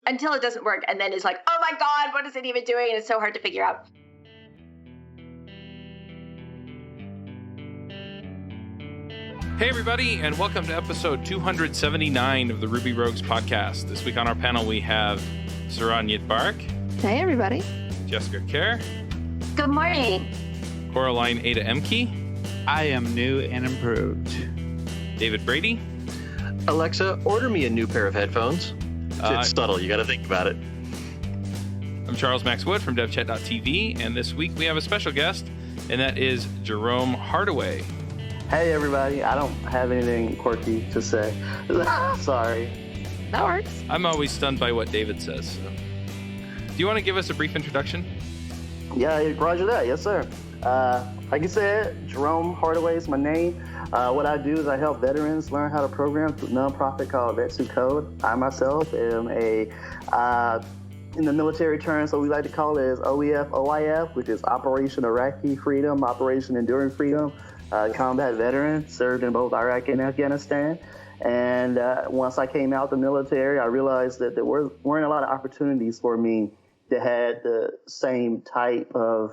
until it doesn't work. And then it's like, oh my God, what is it even doing? And it's so hard to figure out. Hey, everybody, and welcome to episode 279 of the Ruby Rogues podcast. This week on our panel, we have Saran Yitbark. Hey, everybody. Jessica Kerr. Good morning. Coraline Ada Emke. I am new and improved. David Brady. Alexa, order me a new pair of headphones. It's subtle. You got to think about it. I'm Charles Max Wood from DevChat.tv, and this week we have a special guest, and that is Jerome Hardaway. Hey everybody, I don't have anything quirky to say. Sorry. That works. I'm always stunned by what David says. So. Do you want to give us a brief introduction? Yeah, roger that. Yes, sir. Like you said, Jerome Hardaway is my name. What I do is I help veterans learn how to program through a nonprofit called Vets Who Code. I myself am in the military term, so we like to call it as OEF, OIF, which is Operation Iraqi Freedom, Operation Enduring Freedom. Combat veteran, served in both Iraq and Afghanistan. And once I came out the military, I realized that there weren't a lot of opportunities for me that had the same type of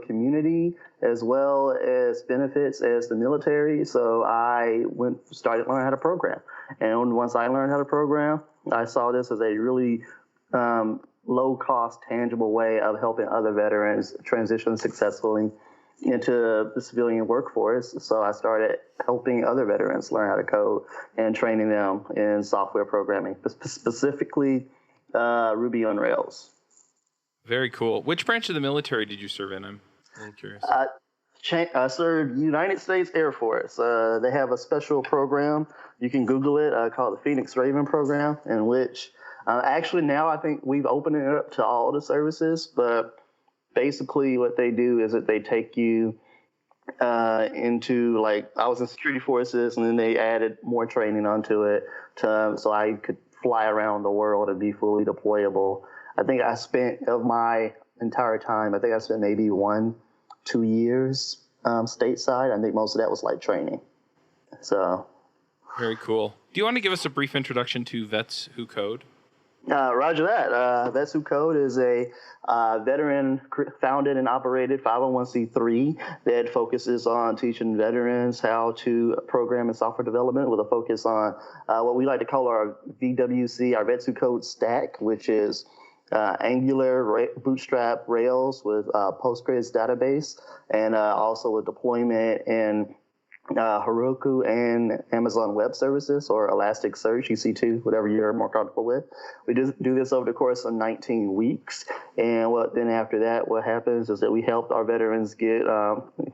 community as well as benefits as the military. So I started learning how to program. And once I learned how to program, I saw this as a really low-cost, tangible way of helping other veterans transition successfully into the civilian workforce. So I started helping other veterans learn how to code and training them in software programming, specifically Ruby on Rails. Very cool. Which branch of the military did you serve in? I'm curious. I served United States Air Force. They have a special program. You can Google it, called the Phoenix Raven program, in which actually now I think we've opened it up to all the services, but basically what they do is that they take you into, like, I was in security forces, and then they added more training onto it so I could fly around the world and be fully deployable. I think I spent, of my entire time, maybe 1-2 years stateside. I think most of that was like training. So. Very cool. Do you want to give us a brief introduction to Vets Who Code? Roger that. Vets Who Code is a veteran founded and operated 501c3 that focuses on teaching veterans how to program and software development with a focus on what we like to call our VWC, our Vets Who Code stack, which is Angular, Bootstrap, Rails with Postgres database, and also with deployment in Heroku and Amazon Web Services or Elasticsearch, EC2, whatever you're more comfortable with. We do this over the course of 19 weeks. And then after that, what happens is that we help our veterans get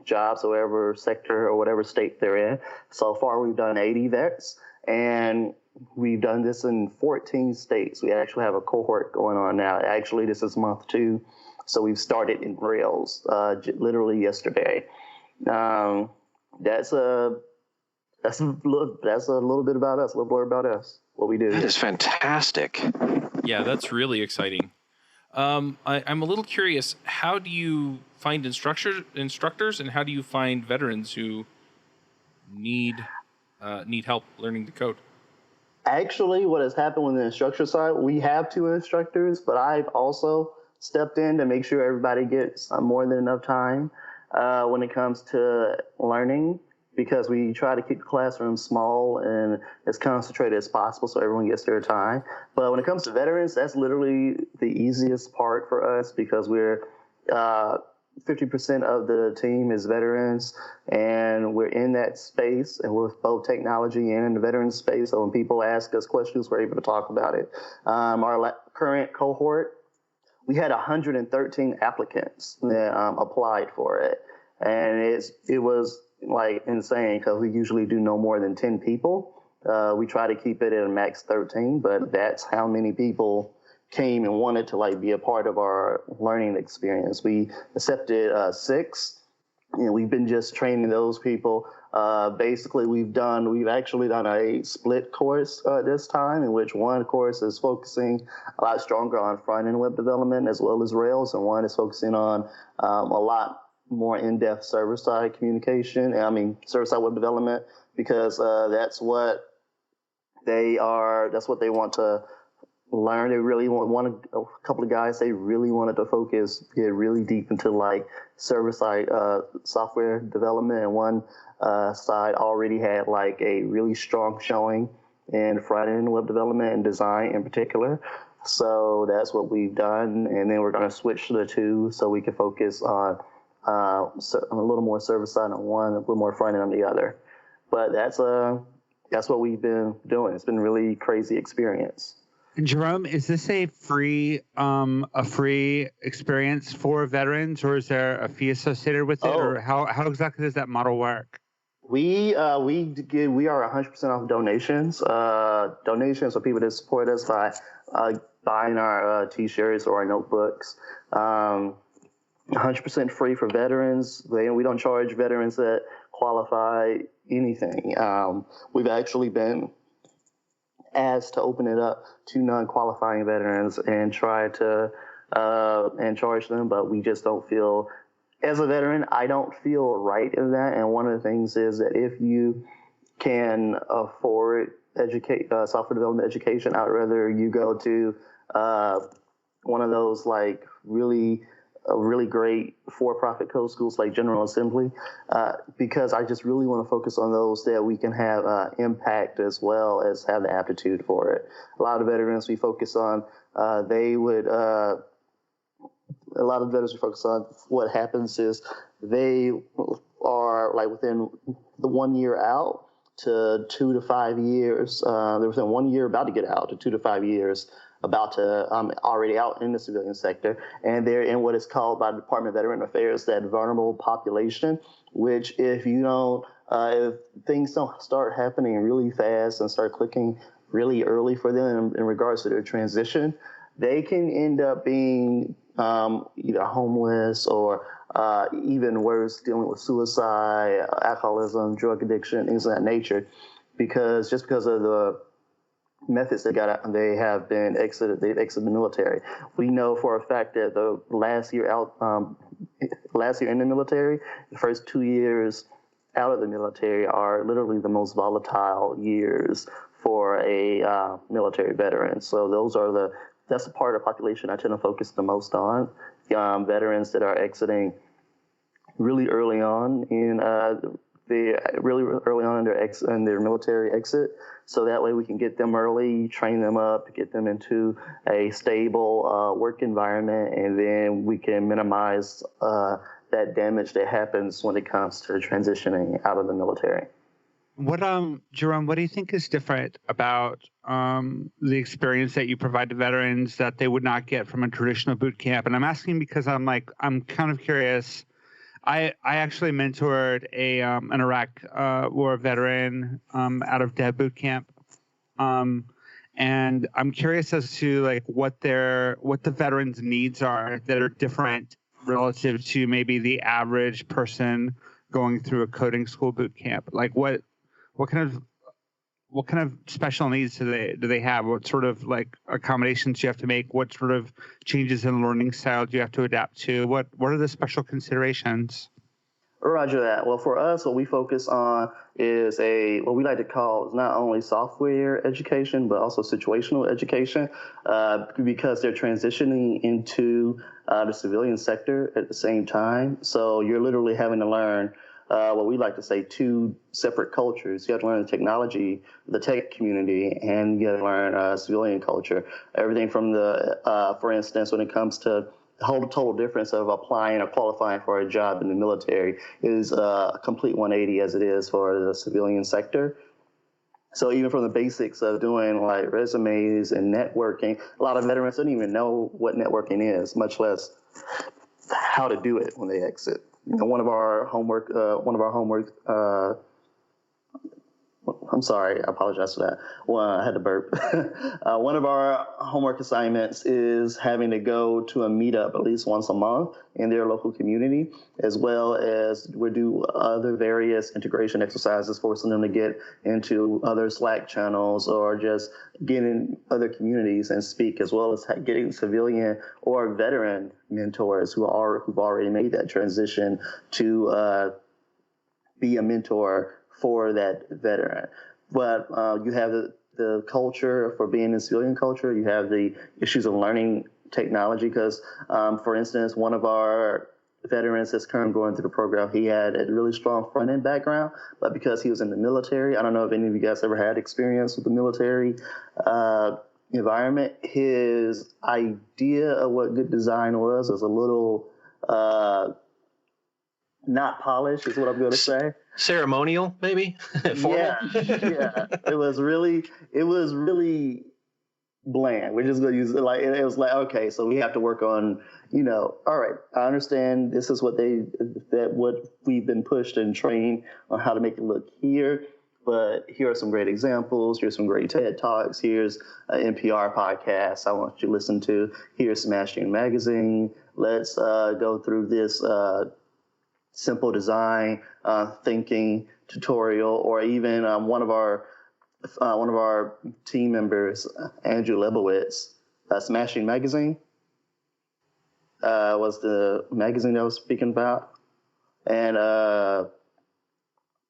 jobs, whatever sector or whatever state they're in. So far, we've done 80 vets, and we've done this in 14 states. We actually have a cohort going on now. Actually, this is month 2. So we've started in Rails literally yesterday. That's a little bit about us, a little more about us, what we do. That is fantastic. Yeah, that's really exciting. I'm a little curious. How do you find instructors, and how do you find veterans who need help learning to code? Actually, what has happened with the instructor side, we have 2 instructors, but I've also stepped in to make sure everybody gets more than enough time when it comes to learning, because we try to keep the classroom small and as concentrated as possible so everyone gets their time. But when it comes to veterans, that's literally the easiest part for us, because we're 50% of the team is veterans, and we're in that space, and we're both technology and in the veteran space. So when people ask us questions, we're able to talk about it. Our current cohort, we had 113 applicants that applied for it, and it was like insane, because we usually do no more than 10 people. We try to keep it at a max 13, but that's how many people came and wanted to be a part of our learning experience. We accepted 6, and we've been just training those people. Basically, we've actually done a split course this time, in which one course is focusing a lot stronger on front-end web development as well as Rails, and one is focusing on a lot more in-depth server-side communication, server-side web development, because that's That's what they want to learn. They really want a couple of guys, they really wanted to get really deep into like server-side software development, and one side already had like a really strong showing in front-end web development and design in particular. So that's what we've done, and then we're going to switch the two so we can focus on a little more server-side on one, a little more front-end on the other. But that's what we've been doing. It's been a really crazy experience. And Jerome, is this a free experience for veterans, or is there a fee associated with it, or how exactly does that model work? We are 100% off donations. Donations are people that support us by buying our T-shirts or our notebooks. 100% free for veterans. We don't charge veterans that qualify anything. We've actually been asked to open it up to non-qualifying veterans and try to and charge them, but we just don't feel, as a veteran, I don't feel right in that. And one of the things is that if you can afford software development education, I'd rather you go to one of those like really great for-profit code schools like General Assembly, because I just really want to focus on those that we can have impact as well as have the aptitude for it. A lot of veterans we focus on, what happens is they are like within the 1 year out to 2 to 5 years. They're within 1 year about to get out to 2 to 5 years already out in the civilian sector, and they're in what is called by the Department of Veteran Affairs that vulnerable population, which if things don't start happening really fast and start clicking really early for them in regards to their transition, they can end up being either homeless or even worse, dealing with suicide, alcoholism, drug addiction, things of that nature, because of the methods they've exited the military. We know for a fact that the last year in the military, the first 2 years out of the military are literally the most volatile years for a military veteran. So that's the part of the population I tend to focus the most on. Veterans that are exiting really early on in their military exit, so that way we can get them early, train them up, get them into a stable work environment, and then we can minimize that damage that happens when it comes to transitioning out of the military. What, Jerome, what do you think is different about the experience that you provide to veterans that they would not get from a traditional boot camp? And I'm asking because I'm kind of curious. I actually mentored an Iraq war veteran out of Dev Boot Camp, and I'm curious as to like what the veterans' needs are that are different relative to maybe the average person going through a coding school boot camp. Like what kind of special needs do they have? What sort of like accommodations do you have to make? What sort of changes in learning style do you have to adapt to? What are the special considerations? Roger that. Well, for us, what we focus on is what we like to call not only software education, but also situational education, because they're transitioning into the civilian sector at the same time. So you're literally having to learn what we like to say 2 separate cultures. You have to learn the tech community, and you have to learn civilian culture. Everything from for instance, when it comes to the whole total difference of applying or qualifying for a job in the military is a complete 180 as it is for the civilian sector. So even from the basics of doing like resumes and networking, a lot of veterans don't even know what networking is, much less how to do it when they exit. One of our homework, I'm sorry, I apologize for that. Well, I had to burp. One of our homework assignments is having to go to a meetup at least once a month in their local community, as well as we do other various integration exercises, forcing them to get into other Slack channels or just get in other communities and speak, as well as getting civilian or veteran mentors who've already made that transition to be a mentor for that veteran. But you have the culture for being in civilian culture. You have the issues of learning technology because, for instance, one of our veterans that's currently going through the program, he had a really strong front-end background, but because he was in the military, I don't know if any of you guys ever had experience with the military environment, his idea of what good design was a little not polished, is what I'm going to say. Ceremonial, maybe? Formal? Yeah. It was really bland. We're just going to use it like, it was like, okay, so we have to work on, all right, I understand this is what we've been pushed and trained on how to make it look here, but here are some great examples. Here's some great TED Talks. Here's an NPR podcast I want you to listen to. Here's Smashing Magazine. Let's go through this simple design thinking tutorial, or even one of our team members, Andrew Lebowitz, Smashing Magazine was the magazine I was speaking about. And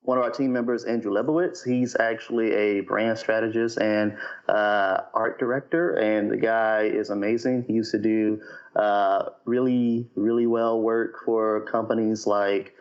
one of our team members, Andrew Lebowitz, he's actually a brand strategist and art director, and the guy is amazing. He used to do really, really well work for companies like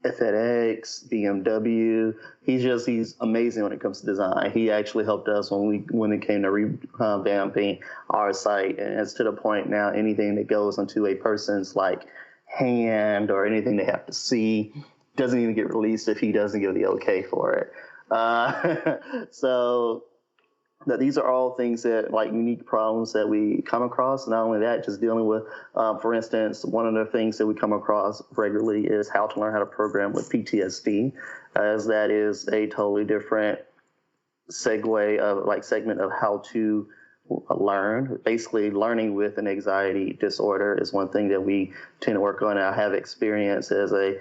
FedEx, BMW. He's amazing when it comes to design. He actually helped us when it came to revamping our site, and it's to the point now anything that goes into a person's like hand or anything they have to see doesn't even get released if he doesn't give the okay for it. So these are all things that like unique problems that we come across. Not only that, just dealing with, for instance, one of the things that we come across regularly is how to learn how to program with PTSD, as that is a totally different segment of how to learn. Basically, learning with an anxiety disorder is one thing that we tend to work on. I have experience as a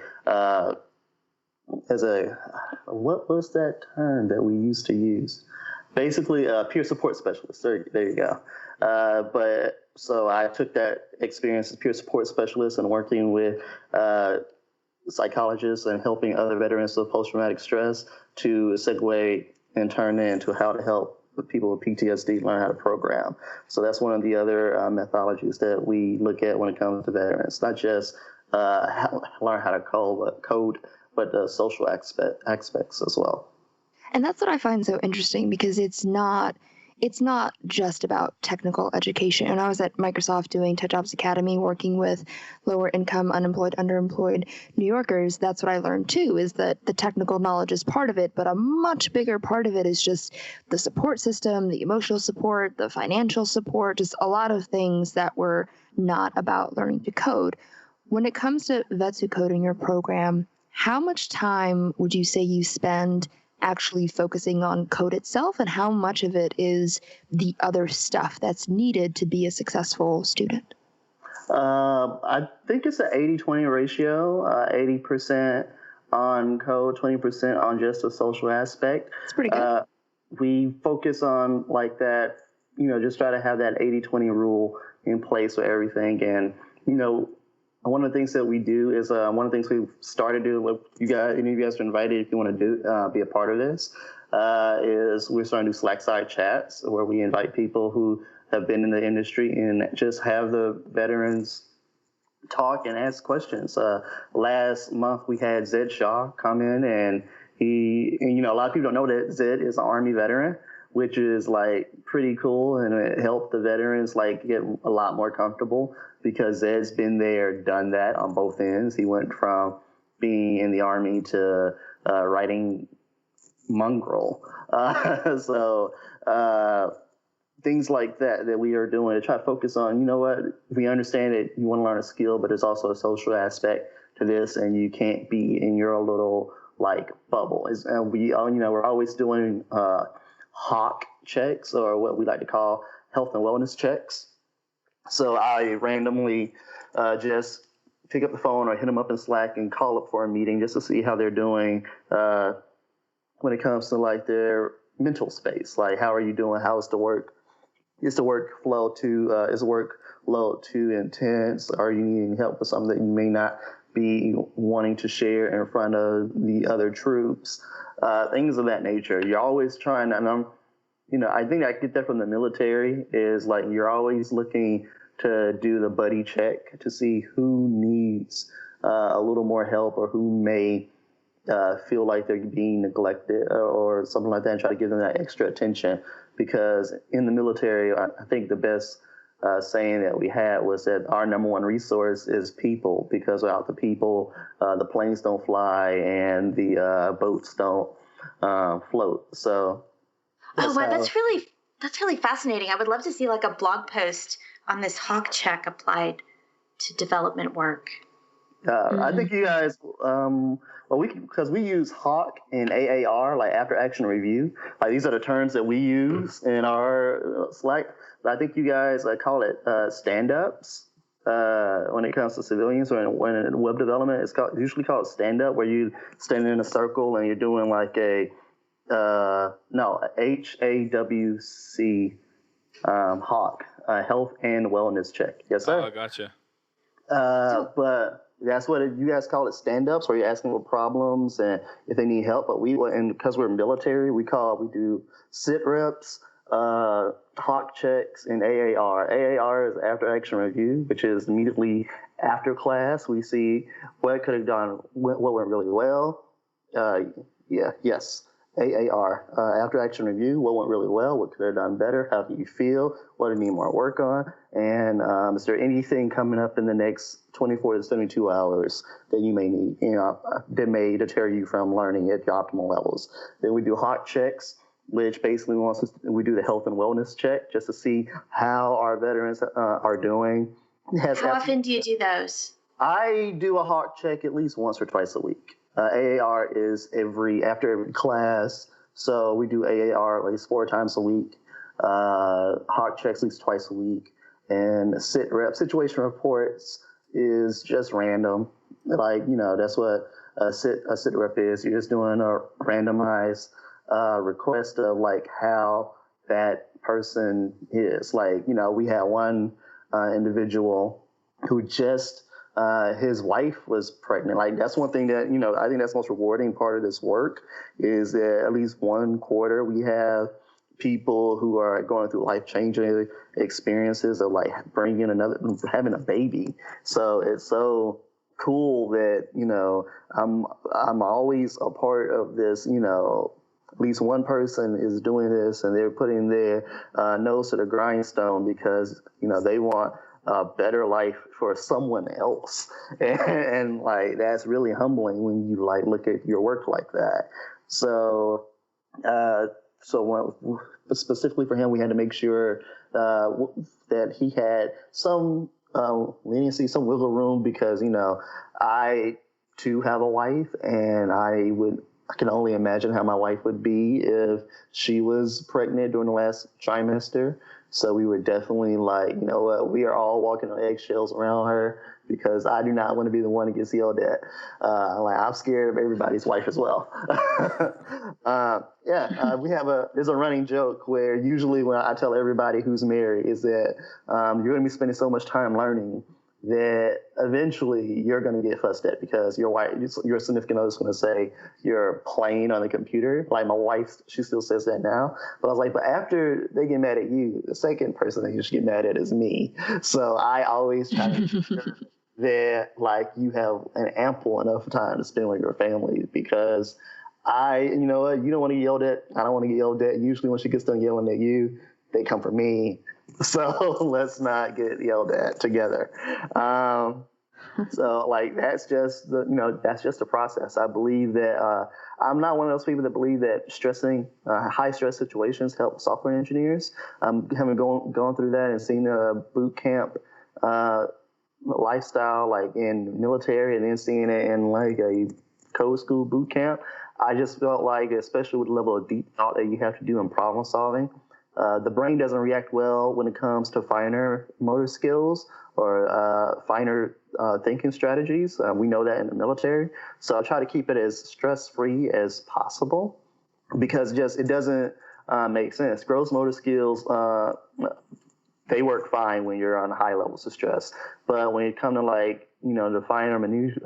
what was that term that we used to use? Basically, a peer support specialist. There you go. So I took that experience as peer support specialist and working with psychologists and helping other veterans with post-traumatic stress to segue and turn into how to help people with PTSD learn how to program. So that's one of the other methodologies that we look at when it comes to veterans. Not just learn how to code, but the social aspects as well. And that's what I find so interesting, because it's not just about technical education. When I was at Microsoft doing Tech Jobs Academy, working with lower income, unemployed, underemployed New Yorkers, that's what I learned too, is that the technical knowledge is part of it, but a much bigger part of it is just the support system, the emotional support, the financial support, just a lot of things that were not about learning to code. When it comes to vets who code in your program, how much time would you say you spend actually focusing on code itself, and how much of it is the other stuff that's needed to be a successful student? I think it's an 80-20 ratio, 80% on code, 20% on just the social aspect. It's pretty good. We focus on like that, just try to have that 80-20 rule in place for everything. And, one of the things that we do is one of the things we've started doing with you guys, any of you guys are invited if you want to be a part of this, is we're starting to do Slack side chats where we invite people who have been in the industry and just have the veterans talk and ask questions. Last month we had Zed Shaw come in, and a lot of people don't know that Zed is an Army veteran, which is like pretty cool, and it helped the veterans like get a lot more comfortable because Zed's been there, done that on both ends. He went from being in the Army to writing Mongrel. Things like that we are doing to try to focus on, we understand that you want to learn a skill, but there's also a social aspect to this, and you can't be in your little like bubble. And we're always doing HAWK checks, or what we like to call health and wellness checks. So I randomly just pick up the phone or hit them up in Slack and call up for a meeting just to see how they're doing when it comes to like their mental space. Like, how are you doing? How is the work? Is the workflow is the workload too intense? Are you needing help with something that you may not be wanting to share in front of the other troops? things of that nature. You're always trying, and I think I get that from the military, is like you're always looking to do the buddy check to see who needs a little more help or who may feel like they're being neglected or something like that, and try to give them that extra attention. Because in the military, I think the best saying that we had was that our number one resource is people, because without the people, the planes don't fly and the boats don't float. So that's really fascinating. I would love to see like a blog post on this Hawk check applied to development work. I think you guys, because we use Hawk and AAR, like after action review. Like these are the terms that we use in our Slack. But I think you guys call it stand-ups when it comes to civilians, or when in web development, it's usually called stand-up, where you stand in a circle and you're doing like HAWC Hawk, health and wellness check. Yes, sir. Oh, gotcha. But that's what you guys call it, stand-ups, where you're asking for problems and if they need help. But because we're military, we do sit reps, Hawk checks, and AAR. AAR is after action review, which is immediately after class. We see what could have done, what went really well. AAR, after action review, what went really well, what could have done better, how do you feel, what do you need more work on, and is there anything coming up in the next 24 to 72 hours that you may need, that may deter you from learning at the optimal levels. Then we do Hawk checks, which basically we do the health and wellness check just to see how our veterans are doing. How often do you do those? I do a Hawk check at least once or twice a week. AAR is after every class, so we do AAR at least 4 times a week. Hawk checks at least twice a week, and situation reports is just random. Like that's what a sit rep is. You're just doing a randomized request of like how that person is. Like we had one individual who just. His wife was pregnant. Like that's one thing that, I think that's the most rewarding part of this work, is that at least one quarter we have people who are going through life-changing experiences of like having a baby. So it's so cool that, I'm always a part of this, at least one person is doing this and they're putting their nose to the grindstone because, they want a better life for someone else. And like, that's really humbling when you like look at your work like that. So specifically for him, we had to make sure that he had some leniency, some wiggle room, because, I too have a wife, and I can only imagine how my wife would be if she was pregnant during the last trimester. So we were definitely like, we are all walking on eggshells around her, because I do not want to be the one that gets yelled at. I'm scared of everybody's wife as well. There's a running joke where usually when I tell everybody who's married is that you're going to be spending so much time learning that eventually you're going to get fussed at, because your significant other is going to say you're playing on the computer. Like my wife, she still says that now. But I was like, but after they get mad at you, the second person that you should get mad at is me. So I always try to make sure that like you have an ample enough time to spend with your family, because you don't want to get yelled at. I don't want to get yelled at. Usually when she gets done yelling at you, they come for me. So let's not get yelled at together. So like that's just the process. I believe that I'm not one of those people that believe that high stress situations help software engineers. Having gone through that and seen the boot camp lifestyle like in military, and then seeing it in like a code school boot camp, I just felt like, especially with the level of deep thought that you have to do in problem solving, the brain doesn't react well when it comes to finer motor skills or finer thinking strategies. We know that in the military. So I try to keep it as stress-free as possible, because it doesn't make sense. Gross motor skills, they work fine when you're on high levels of stress. But when it comes to the finer, minute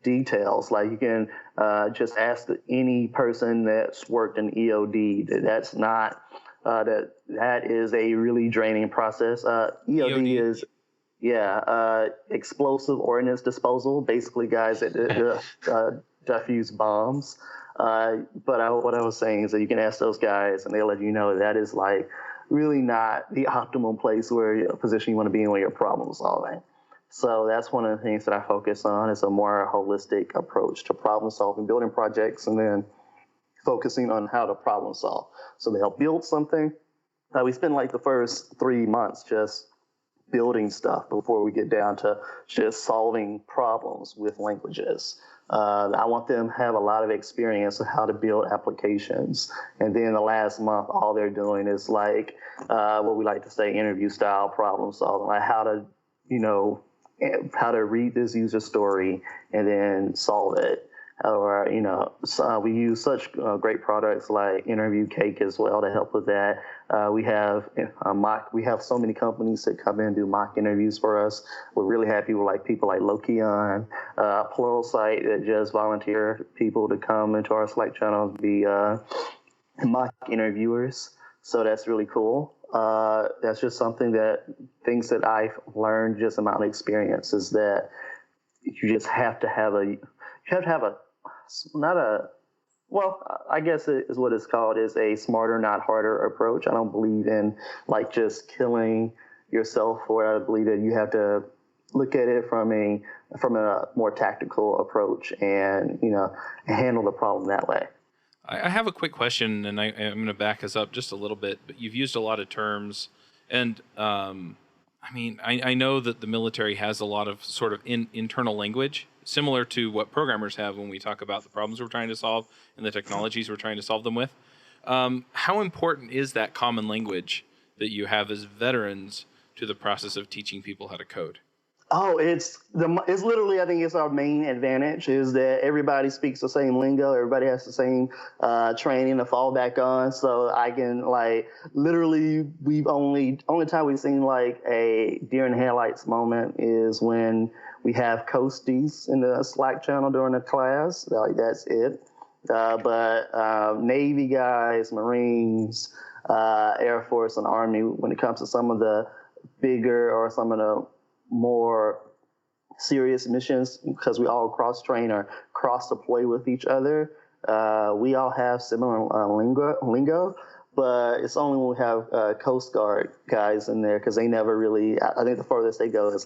details. Like you can just ask any person that's worked in EOD. That's not that is a really draining process. EOD is explosive ordnance disposal. Basically, guys that defuse bombs. What I was saying is that you can ask those guys, and they'll let you know that is like really not the optimal place position you want to be in when you're problem solving. So that's one of the things that I focus on is a more holistic approach to problem solving, building projects, and then focusing on how to problem solve. So they'll build something. We spend like the first 3 months just building stuff before we get down to just solving problems with languages. I want them to have a lot of experience of how to build applications. And then the last month, all they're doing is like what we like to say, interview style problem solving, like how to read this user story and then solve it. Or, we use such great products like Interview Cake as well to help with that. We have so many companies that come in and do mock interviews for us. We're really happy with people like Lokion, Pluralsight that just volunteer people to come into our Slack channel and be mock interviewers. So that's really cool. That's just things that I've learned just amount of experience is that you just have to have I guess it is what it's called is a smarter, not harder approach. I don't believe in just killing yourself for it. I believe that you have to look at it from a more tactical approach and, handle the problem that way. I have a quick question, and I'm going to back us up just a little bit, but you've used a lot of terms, and I know that the military has a lot of sort of internal language, similar to what programmers have when we talk about the problems we're trying to solve and the technologies we're trying to solve them with. How important is that common language that you have as veterans to the process of teaching people how to code? Oh, it's literally, I think it's our main advantage is that everybody speaks the same lingo. Everybody has the same training to fall back on. So I can literally, only time we've seen a deer in headlights moment is when we have coasties in the Slack channel during the class. That's it. But Navy guys, Marines, Air Force, and Army, when it comes to some of the bigger or some of the more serious missions, because we all cross-train or cross-deploy with each other, we all have similar lingo, but it's only when we have Coast Guard guys in there, because they never really, I think the furthest they go is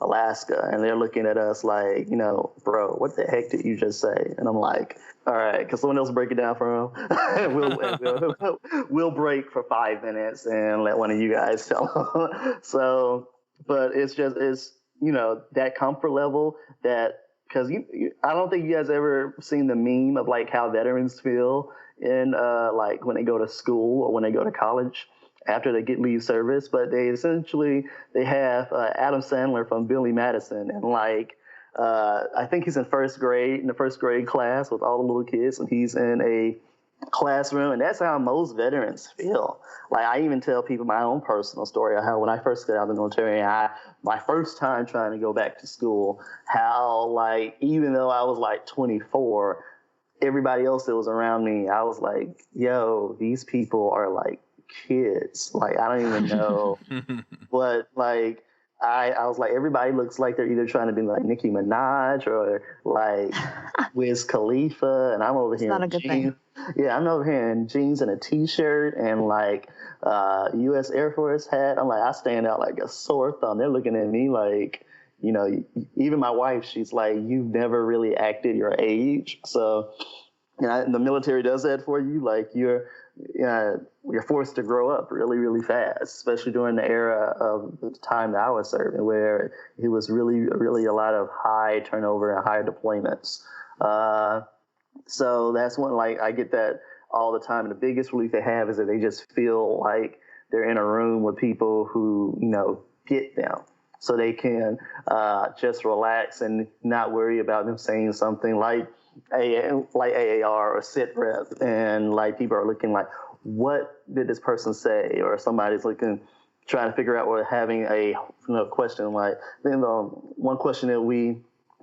Alaska, and they're looking at us bro, what the heck did you just say? And I'm like, all right, can someone else break it down for them? We'll break for 5 minutes and let one of you guys tell them. So, but it's that comfort level that, because I don't think you guys ever seen the meme of how veterans feel in when they go to school or when they go to college after they leave service, but they have Adam Sandler from Billy Madison, and I think he's in the first grade class with all the little kids, and he's in a classroom, and that's how most veterans feel. I even tell people my own personal story of how when I first got out of the military, my first time trying to go back to school, how even though I was 24, everybody else that was around me, I was like, yo, these people are kids. I don't even know. But I was like, everybody looks like they're either trying to be Nicki Minaj or Wiz Khalifa, and I'm over here not a good thing. Yeah, I'm over here in jeans and a t-shirt and U.S. Air Force hat. I'm I stand out like a sore thumb. They're looking at me even my wife, she's you've never really acted your age. So, the military does that for you. You're forced to grow up really, really fast, especially during the era of the time that I was serving, where it was really, really a lot of high turnover and high deployments. So that's when I get that all the time. And the biggest relief they have is that they just feel like they're in a room with people who, get them. So they can just relax and not worry about them saying something like AAR or sit rep, and people are looking what did this person say, or somebody's trying to figure out or having a question. One question that we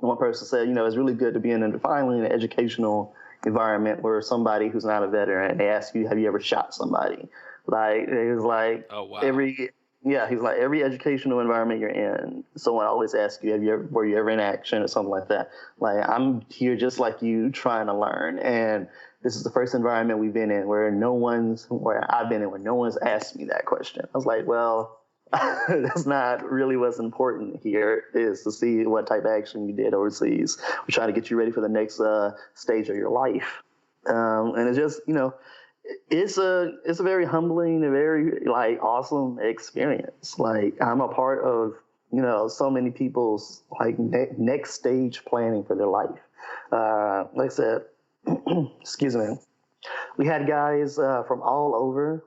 one person said, it's really good to be finally in an educational environment where somebody who's not a veteran, they ask you, have you ever shot somebody? Like, it was like, oh, wow. he's like, every educational environment you're in, someone always asks you, were you ever in action or something like that? Like, I'm here just like you, trying to learn. And this is the first environment we've been in where I've been in where no one's asked me that question. I was like, well, that's not really what's important here, is to see what type of action you did overseas. We're trying to get you ready for the next stage of your life. And it's just, it's a very humbling and very like awesome experience. Like, I'm a part of, so many people's like next stage planning for their life. Like I said, excuse me, we had guys from all over.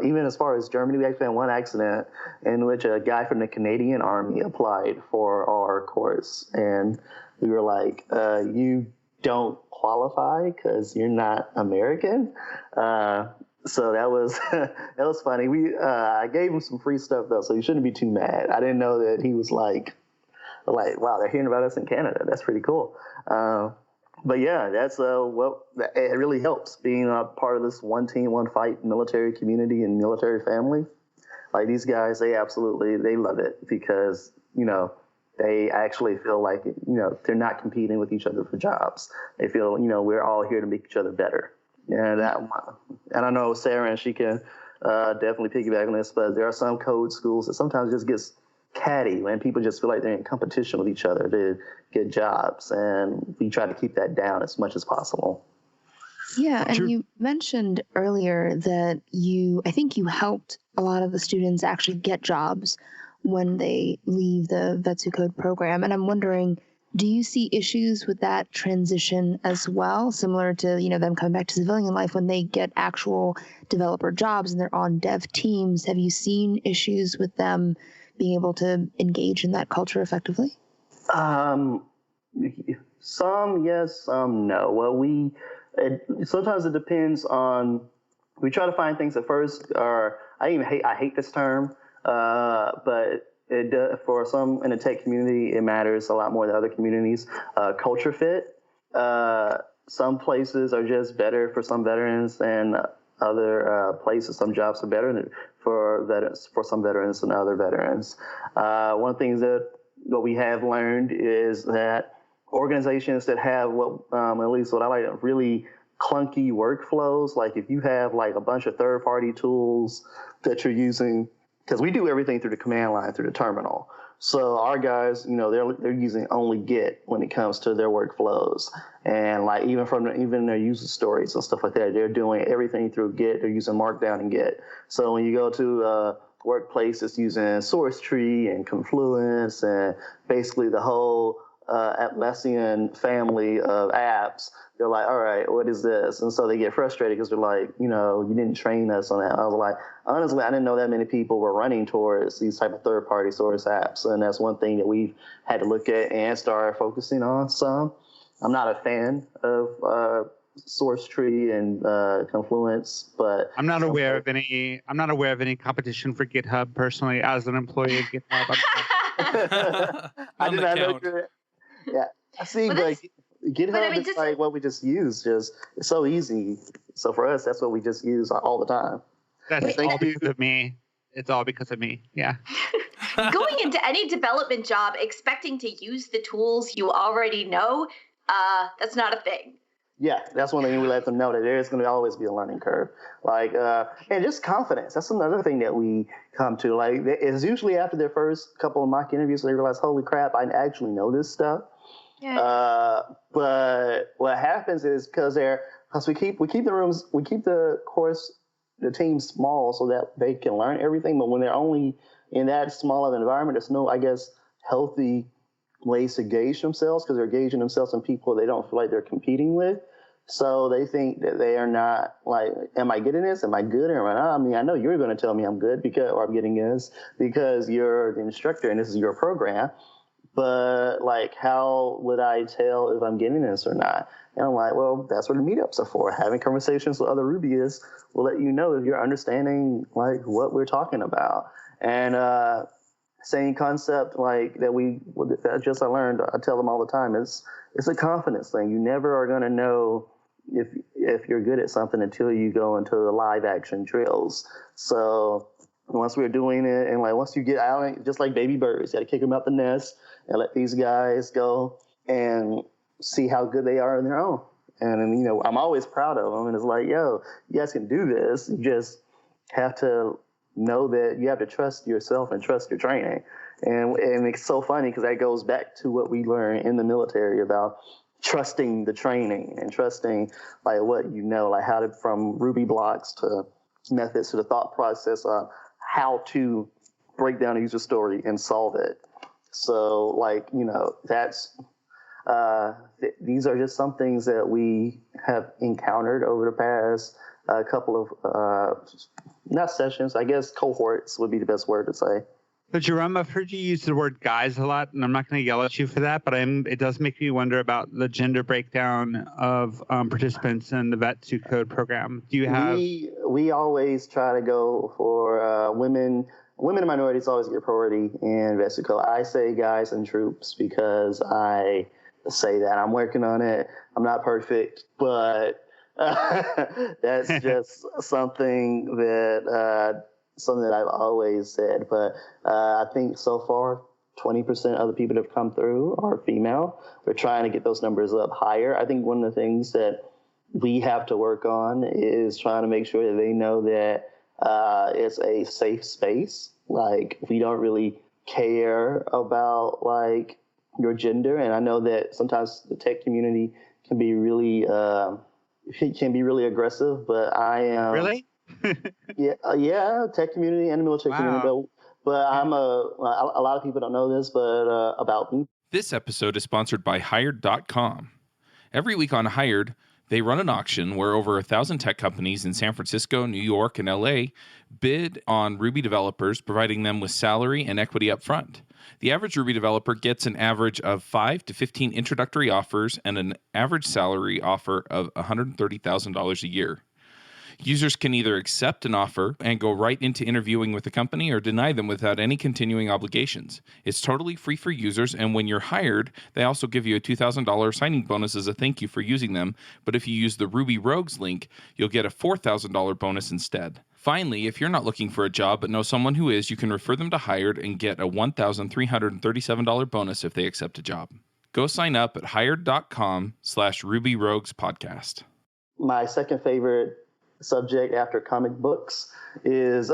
Even as far as Germany, we actually had one accident in which a guy from the Canadian Army applied for our course. And we were like, you don't qualify because you're not American. So that was that was funny. I gave him some free stuff though, so you shouldn't be too mad. I didn't know that he was like, wow, they're hearing about us in Canada. That's pretty cool. But yeah, that's it really helps being a part of this one team, one fight military community and military family. Like, these guys, they love it because, they actually feel like, they're not competing with each other for jobs. They feel, we're all here to make each other better. And I know Sarah, and she can definitely piggyback on this, but there are some code schools that sometimes just gets catty when people just feel like they're in competition with each other to get jobs, and we try to keep that down as much as possible. Yeah, and you mentioned earlier that I think you helped a lot of the students actually get jobs when they leave the Vets Who Code program, and I'm wondering, do you see issues with that transition as well, similar to them coming back to civilian life when they get actual developer jobs and they're on dev teams? Have you seen issues with them being able to engage in that culture effectively? Some yes, some no. Well, sometimes it depends on. We try to find things at first, or I hate this term, but for some in the tech community, it matters a lot more than other communities. Culture fit. Some places are just better for some veterans, and other places, some jobs are better for some veterans than other veterans. One of the things that we have learned is that organizations that have at least what I like, really clunky workflows, like if you have like a bunch of third-party tools that you're using, because we do everything through the command line, through the terminal. So our guys, they're using only Git when it comes to their workflows, and like even their user stories and stuff like that, they're doing everything through Git. They're using Markdown and Git. So when you go to workplace, it's using SourceTree and Confluence and basically the whole Atlassian family of apps. They're like, all right, what is this? And so they get frustrated because they're like, you didn't train us on that. I was like, honestly, I didn't know that many people were running towards these type of third-party source apps. And that's one thing that we've had to look at and start focusing on some. I'm not a fan of SourceTree and Confluence, but I'm not aware of any competition for GitHub personally as an employee of GitHub. I did not know. Yeah, I see. Well, GitHub is like what we just use. It's so easy. So for us, that's what we just use all the time. That's all because of me. It's all because of me. Yeah. Going into any development job expecting to use the tools you already know, that's not a thing. Yeah, that's one thing we let them know, that there's going to always be a learning curve. Like, and just confidence. That's another thing that we come to. Like, it's usually after their first couple of mock interviews, they realize, holy crap, I actually know this stuff. Yeah. But what happens is because we keep the course, the team small so that they can learn everything. But when they're only in that small of an environment, there's no, I guess, healthy ways to gauge themselves, because they're gauging themselves in people they don't feel like they're competing with. So they think that they are not like, am I getting this? Am I good or am I not? I mean, I know you're going to tell me I'm good or I'm getting this because you're the instructor and this is your program. But like, how would I tell if I'm getting this or not? And I'm like, well, that's what the meetups are for. Having conversations with other Rubyists will let you know if you're understanding like what we're talking about. And same concept like that I learned. I tell them all the time. It's a confidence thing. You never are going to know if you're good at something until you go into the live action drills. So once we're doing it, and like once you get out, just like baby birds, you got to kick them out the nest and let these guys go and see how good they are on their own. And you know, I'm always proud of them. And it's like, yo, you guys can do this. You just have to know that you have to trust yourself and trust your training. And it's so funny because that goes back to what we learned in the military about trusting the training and trusting like what you know, like how to, from Ruby blocks to methods to the thought process on how to break down a user story and solve it. So like, you know, that's these are just some things that we have encountered over the past couple of not sessions, I guess cohorts would be the best word to say. But Jerome, I've heard you use the word guys a lot, and I'm not going to yell at you for that, but it does make me wonder about the gender breakdown of participants in the Vet2 Code program. Do you have... We always try to go for women and minorities always get priority in Vet2 Code. I say guys and troops because I say that. I'm working on it. I'm not perfect, but that's just something that I've always said. But I think so far 20% of the people that have come through are female. We're trying to get those numbers up higher. I think one of the things that we have to work on is trying to make sure that they know that it's a safe space. Like, we don't really care about like your gender. And I know that sometimes the tech community can be really aggressive, but I am really tech community and the military community. But I'm a lot of people don't know this, but about me. This episode is sponsored by Hired.com. Every week on Hired, they run an auction where over 1,000 tech companies in San Francisco, New York, and LA bid on Ruby developers, providing them with salary and equity up front. The average Ruby developer gets an average of 5 to 15 introductory offers and an average salary offer of $130,000 a year. Users can either accept an offer and go right into interviewing with the company or deny them without any continuing obligations. It's totally free for users, and when you're hired, they also give you a $2,000 signing bonus as a thank you for using them. But if you use the Ruby Rogues link, you'll get a $4,000 bonus instead. Finally, if you're not looking for a job but know someone who is, you can refer them to Hired and get a $1,337 bonus if they accept a job. Go sign up at hired.com/RubyRoguesPodcast. My second favorite subject after comic books is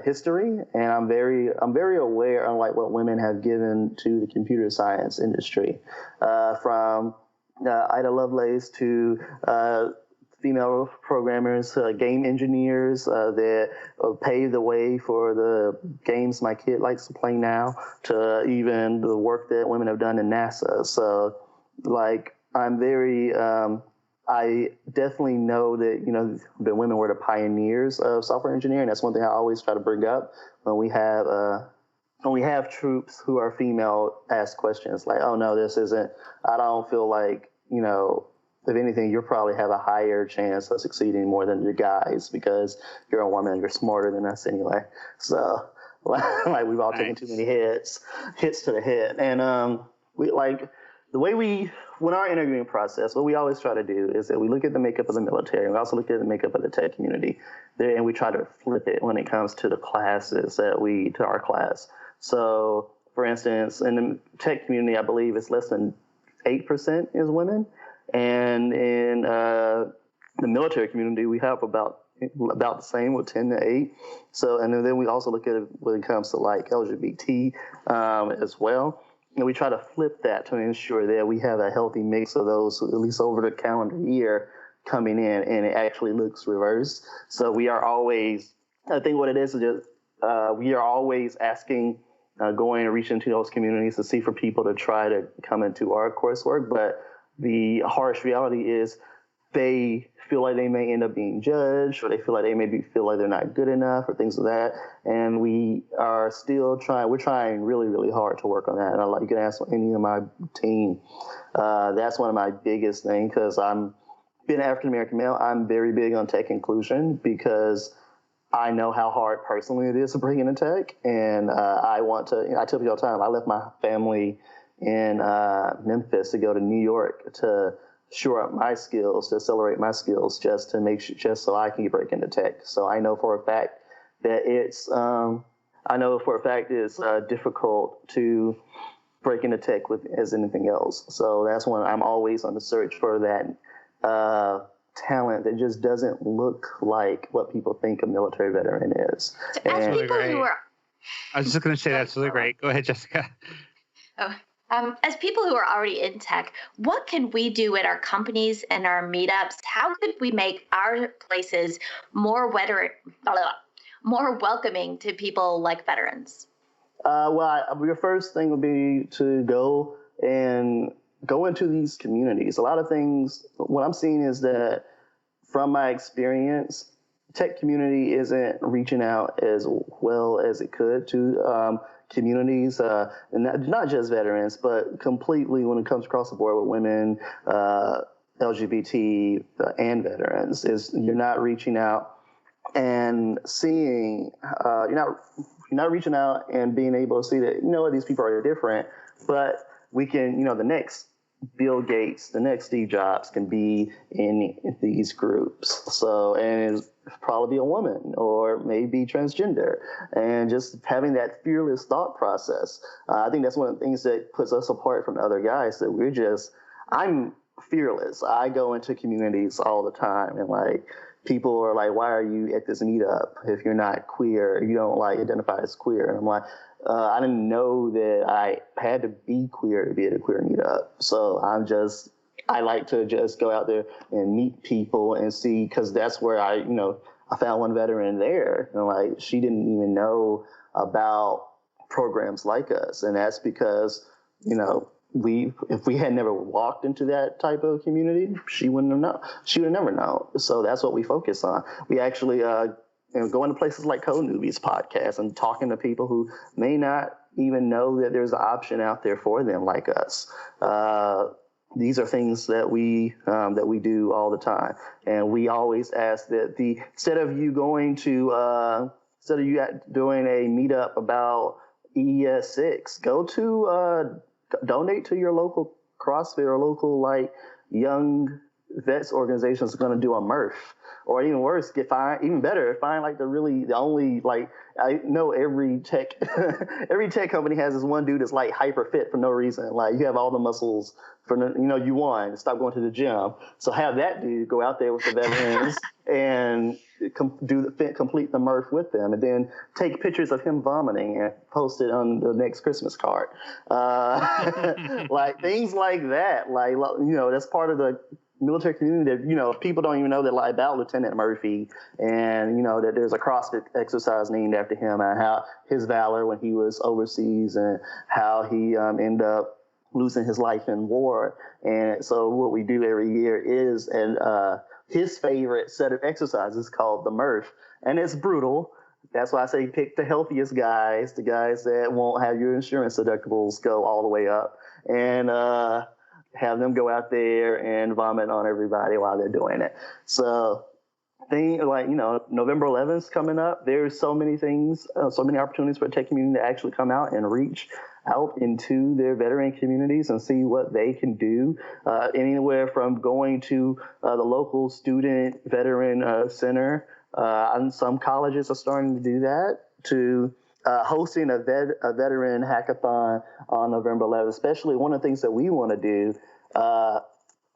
history, and I'm very aware of like what women have given to the computer science industry, from Ida Lovelace to female programmers, game engineers that paved the way for the games my kid likes to play now, to even the work that women have done in NASA. So like I'm very I definitely know that, you know, the women were the pioneers of software engineering. That's one thing I always try to bring up when we have troops who are female ask questions like, oh, no, this isn't, I don't feel like, you know, if anything, you'll probably have a higher chance of succeeding more than your guys because you're a woman and you're smarter than us anyway. So like we've all taken too many hits to the head. And we like the way when our interviewing process, what we always try to do is that we look at the makeup of the military. We also look at the makeup of the tech community there, and we try to flip it when it comes to the classes to our class. So for instance, in the tech community, I believe it's less than 8% is women. And in the military community, we have about the same with 10 to 8. So, and then we also look at it when it comes to like LGBT as well. And we try to flip that to ensure that we have a healthy mix of those, at least over the calendar year coming in, and it actually looks reversed. So we are always, I think what it is just, we are always asking, going and reaching into those communities to see for people to try to come into our coursework. But the harsh reality is they feel like they may end up being judged, or they feel like feel like they're not good enough, or things of that. And we are still we're trying really, really hard to work on that. And you can ask any of my team. That's one of my biggest things, because being an African-American male, I'm very big on tech inclusion, because I know how hard personally it is to break into tech, and I tell people all the time, I left my family in Memphis to go to New York to shore up my skills, to accelerate my skills, just so I can break into tech. So I know for a fact that it's difficult to break into tech as anything else. So that's when I'm always on the search for that talent that just doesn't look like what people think a military veteran is. So as people who are, I was just going to say that's really great. Go ahead, Jessica. As people who are already in tech, what can we do at our companies and our meetups? How could we make our places more welcoming to people like veterans? Your first thing would be to go into these communities. A lot of things, what I'm seeing is that from my experience, tech community isn't reaching out as well as it could to communities, and not just veterans, but completely when it comes across the board with women, LGBT, and veterans. You're not reaching out and seeing, you're not reaching out and being able to see that, these people are different, but we can, the next Bill Gates, the next Steve Jobs can be in these groups. So, and it's probably be a woman or maybe transgender, and just having that fearless thought process. I think that's one of the things that puts us apart from other guys, that I'm fearless. I go into communities all the time, and people are like, why are you at this meetup if you're not queer? You don't identify as queer. And I'm like, I didn't know that I had to be queer to be at a queer meetup. So I like to just go out there and meet people and see, because that's where I found one veteran there, and she didn't even know about programs like us. And that's because, if we had never walked into that type of community, she would have never known. So that's what we focus on. We actually going to places like Code Newbies podcast and talking to people who may not even know that there's an option out there for them like us. These are things that we do all the time, and we always ask that instead of you doing a meetup about ES6, go to donate to your local CrossFit or local young vets organizations are going to do a MRF, or even worse, even better, find the only I know every tech company has this one dude that's hyper fit for no reason. You have all the muscles you won, stop going to the gym. So have that dude go out there with the veterans and complete the MRF with them, and then take pictures of him vomiting and post it on the next Christmas card. Things like that. That's part of the military community that, people don't even know that about Lieutenant Murphy, and, that there's a CrossFit exercise named after him, and how his valor when he was overseas, and how he ended up losing his life in war. And so what we do every year is, his favorite set of exercises called the Murph, and it's brutal. That's why I say pick the healthiest guys, the guys that won't have your insurance deductibles go all the way up, and have them go out there and vomit on everybody while they're doing it. So November 11th coming up. There's so many things, so many opportunities for the tech community to actually come out and reach out into their veteran communities and see what they can do. Anywhere from going to the local student veteran center, and some colleges are starting to do that, to hosting a veteran hackathon on November 11th. Especially one of the things that we want to do,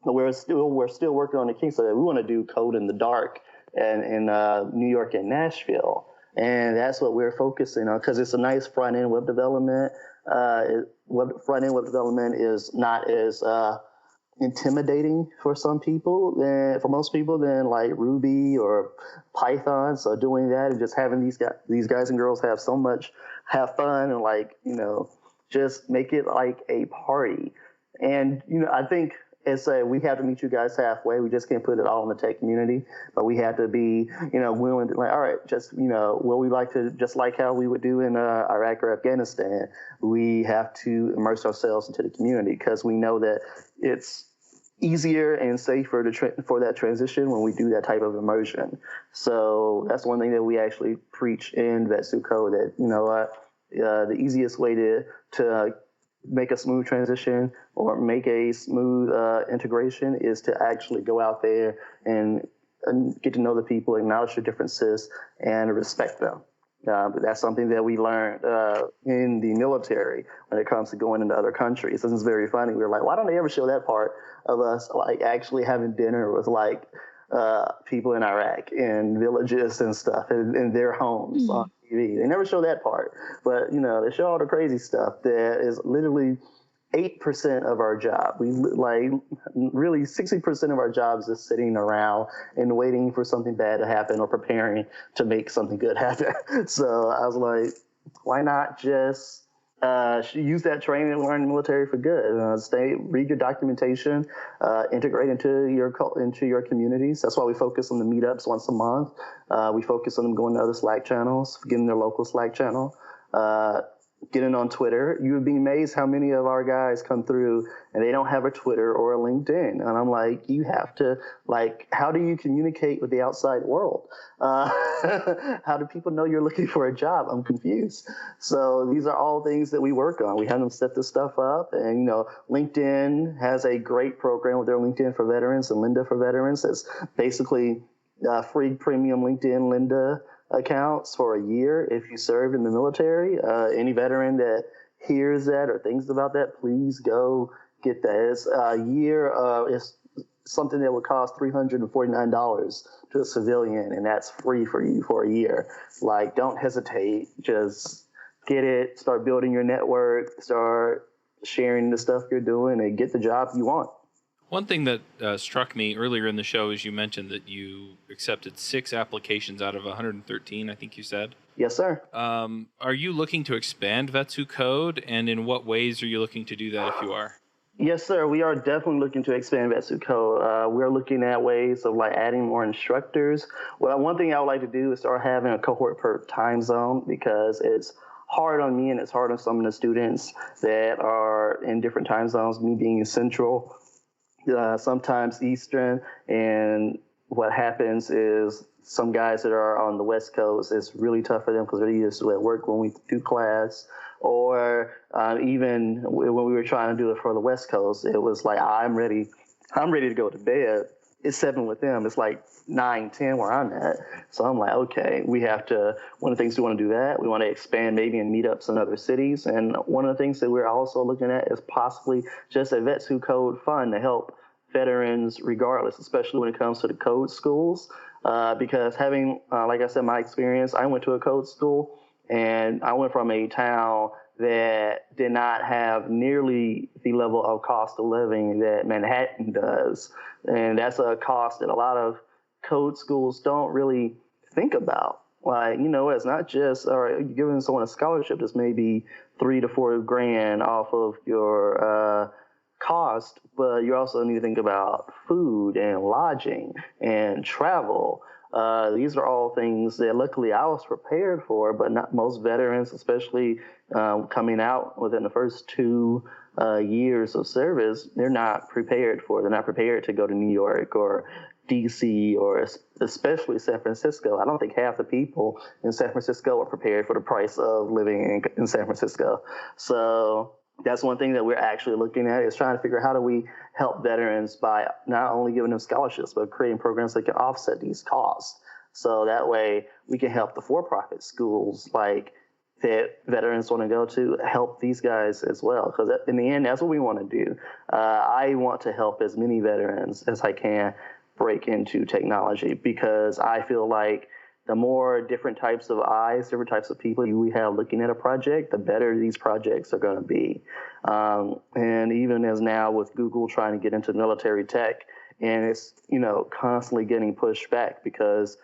we're still working on the kinks of that. We want to do Code in the Dark in New York and Nashville, and that's what we're focusing on, because it's a nice front end web development. Front end web development is not as intimidating for some people for most people than Ruby or Python. So doing that and just having these guys and girls have fun and just make it like a party. And I think we have to meet you guys halfway. We just can't put it all in the tech community, but we have to be willing to all right, just what we like to, just like how we would do in Iraq or Afghanistan, we have to immerse ourselves into the community, because we know that it's easier and safer for that transition when we do that type of immersion. So that's one thing that we actually preach in VetSuit Code, that, the easiest way to make a smooth transition or make a smooth integration is to actually go out there and get to know the people, acknowledge their differences, and respect them. But that's something that we learned in the military when it comes to going into other countries. This is very funny. We were like, why don't they ever show that part of us like actually having dinner with like people in Iraq and villages and stuff in their homes on TV? They never show that part, but they show all the crazy stuff that is literally 8% of our job. We like really 60% of our jobs is sitting around and waiting for something bad to happen or preparing to make something good happen. So I was like, why not just use that training and learn the military for good? Read your documentation, integrate into your communities. That's why we focus on the meetups once a month. We focus on them going to other Slack channels, getting their local Slack channel. Getting on Twitter. You would be amazed how many of our guys come through and they don't have a Twitter or a LinkedIn. And I'm like, you have to, like, how do you communicate with the outside world? How do people know you're looking for a job? I'm confused. So these are all things that we work on. We have them set this stuff up, and, LinkedIn has a great program with their LinkedIn for Veterans and Lynda for Veterans. It's basically free premium LinkedIn Lynda accounts for a year if you served in the military. Any veteran that hears that or thinks about that, please go get that. It's a year. It's something that would cost $349 to a civilian, and that's free for you for a year. Like, don't hesitate. Just get it. Start building your network. Start sharing the stuff you're doing, and get the job you want. One thing that struck me earlier in the show is you mentioned that you accepted 6 applications out of 113, I think you said. Yes, sir. Are you looking to expand VetSuit Code, and in what ways are you looking to do that if you are? Yes, sir. We are definitely looking to expand VetSuit Code. We're looking at ways of like adding more instructors. Well, one thing I would like to do is start having a cohort per time zone, because it's hard on me and it's hard on some of the students that are in different time zones, me being in Central, sometimes Eastern, and what happens is some guys that are on the West Coast, it's really tough for them because they're used to at work when we do class, or even when we were trying to do it for the West Coast, it was like, I'm ready to go to bed. It's 7 with them. It's like 9, 10 where I'm at. So I'm like, okay, we have to, one of the things we want to do that, we want to expand maybe in meetups in other cities. And one of the things that we're also looking at is possibly just a VetSuit Code fund to help veterans regardless, especially when it comes to the code schools. Because having, like I said, my experience, I went to a code school, and I went from a town that did not have nearly the level of cost of living that Manhattan does. And that's a cost that a lot of code schools don't really think about. Like, it's not just, all right, you're giving someone a scholarship that's maybe $3 to $4 grand off of your cost, but you also need to think about food and lodging and travel. These are all things that luckily I was prepared for, but not most veterans, especially coming out within the first 2 years of service, they're not prepared for. They're not prepared to go to New York or DC or especially San Francisco. I don't think half the people in San Francisco are prepared for the price of living in San Francisco. So that's one thing that we're actually looking at, is trying to figure out how do we help veterans by not only giving them scholarships, but creating programs that can offset these costs. So that way we can help the for-profit schools like that veterans want to go to, help these guys as well. Because in the end, that's what we want to do. I want to help as many veterans as I can break into technology, because I feel like the more different types of eyes, different types of people we have looking at a project, the better these projects are going to be. And even as now with Google trying to get into military tech, and it's, constantly getting pushed back because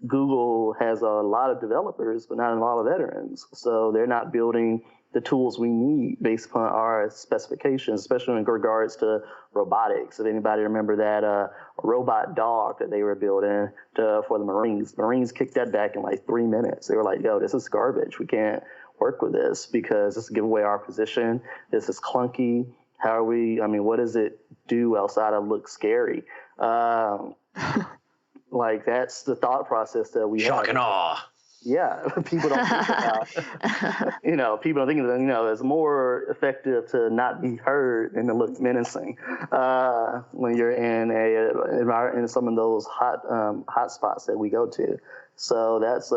Google has a lot of developers, but not a lot of veterans. So they're not building the tools we need based upon our specifications, especially in regards to robotics. If anybody remember that robot dog that they were building for the Marines kicked that back in like 3 minutes. They were like, yo, this is garbage. We can't work with this because this is giving away our position. This is clunky. how are we? I mean, what does it do outside of look scary? Like that's the thought process that we Shock have. and awe. Yeah, people don't think about, people don't think of it, it's more effective to not be heard and to look menacing when you're in some of those hot spots that we go to. So that's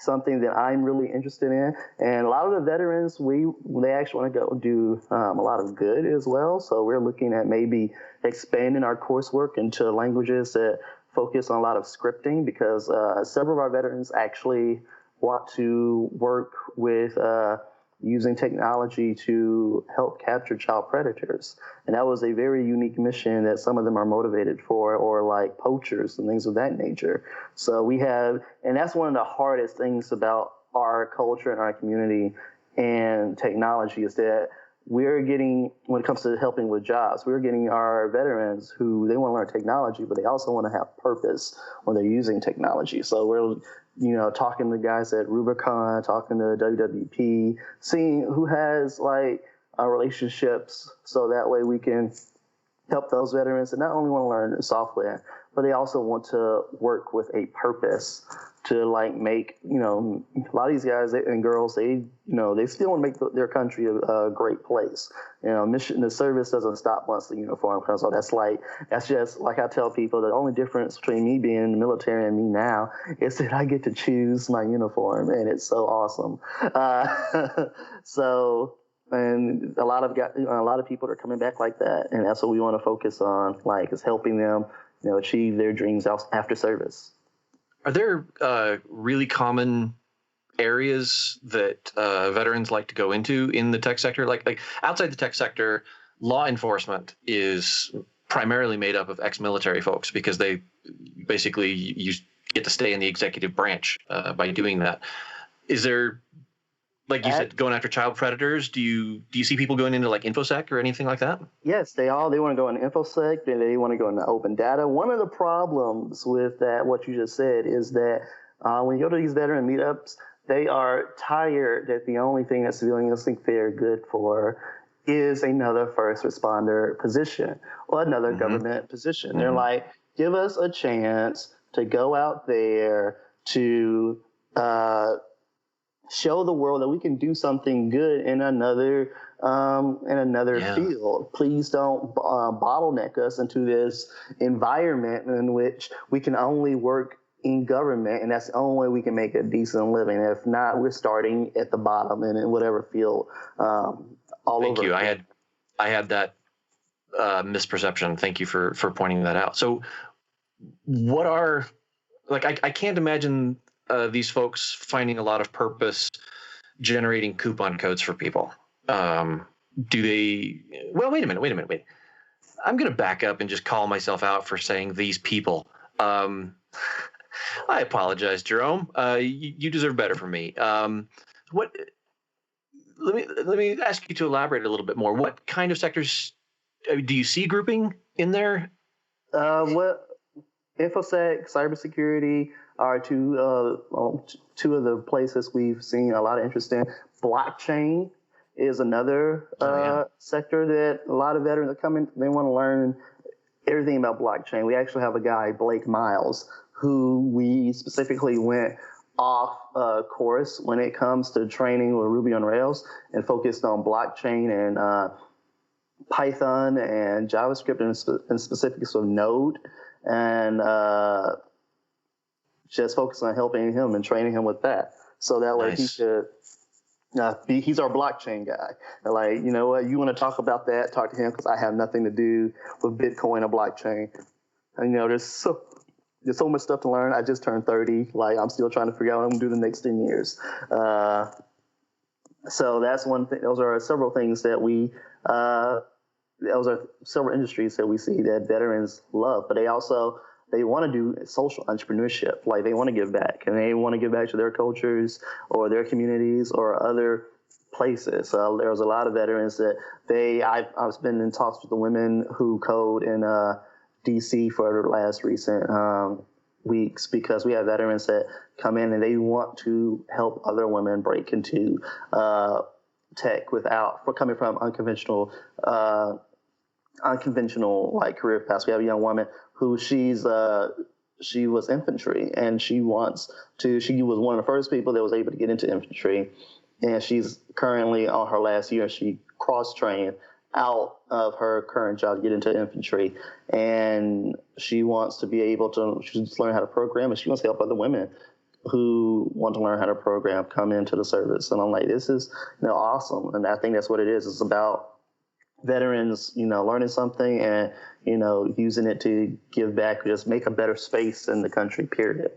something that I'm really interested in. And a lot of the veterans, they actually want to go do a lot of good as well. So we're looking at maybe expanding our coursework into languages that focus on a lot of scripting, because several of our veterans actually want to work with using technology to help capture child predators. And that was a very unique mission that some of them are motivated for, or like poachers and things of that nature. So and that's one of the hardest things about our culture and our community and technology, is that we're getting, when it comes to helping with jobs, we're getting our veterans who they want to learn technology, but they also want to have purpose when they're using technology. So we're, talking to guys at Rubicon, talking to WWP, seeing who has relationships, so that way we can help those veterans that not only want to learn software, but they also want to work with a purpose to make, a lot of these guys and girls, they still want to make their country a great place. The service doesn't stop once the uniform comes on. That's just like I tell people, the only difference between me being in the military and me now is that I get to choose my uniform, and it's so awesome. And a lot of people are coming back like that, and that's what we want to focus on, is helping them, achieve their dreams after service. Are there really common areas that veterans like to go into in the tech sector? Like outside the tech sector, law enforcement is primarily made up of ex-military folks, because they basically, you get to stay in the executive branch by doing that. Is there, like you said, going after child predators? Do you see people going into InfoSec or anything like that? Yes, they want to go into InfoSec, and they want to go into open data. One of the problems with that, what you just said, is that when you go to these veteran meetups, they are tired that the only thing that civilians think they're good for is another first responder position or another government position. Mm-hmm. They're like, give us a chance to go out there to show the world that we can do something good in another field. Please don't bottleneck us into this environment in which we can only work in government, and that's the only way we can make a decent living. If not, we're starting at the bottom and in whatever field. Thank you. I had that misperception. Thank you for pointing that out. So, what are I can't imagine these folks finding a lot of purpose generating coupon codes for people. Do they? Well, wait a minute. I'm going to back up and just call myself out for saying these people. I apologize, Jerome. You deserve better from me. Let me ask you to elaborate a little bit more. What kind of sectors do you see grouping in there? What InfoSec, cybersecurity are two of the places we've seen a lot of interest in. Blockchain is another sector that a lot of veterans that come in, they want to learn everything about blockchain. We actually have a guy, Blake Miles, who we specifically went off course when it comes to training with Ruby on Rails and focused on blockchain and Python and JavaScript and specifics of Node, and just focus on helping him and training him with that. So that way he could, he's our blockchain guy. And you know what, you want to talk about that, talk to him, because I have nothing to do with Bitcoin or blockchain. And there's so much stuff to learn. I just turned 30. I'm still trying to figure out what I'm going to do the next 10 years. So that's one thing. Those are several things that those are several industries that we see that veterans love, but they want to do social entrepreneurship. They want to give back, and they want to give back to their cultures or their communities or other places. There's a lot of veterans that I've been in talks with the women who code in DC for the last recent weeks, because we have veterans that come in and they want to help other women break into tech for coming from unconventional like career paths. We have a young woman who she was infantry, and she was one of the first people that was able to get into infantry, and she's currently on her last year. She cross-trained out of her current job to get into infantry, and she wants to be able to just learn how to program, and she wants to help other women who want to learn how to program come into the service. And I'm like, this is awesome. And I think that's what it is. It's about veterans, learning something and, using it to give back, just make a better space in the country, period.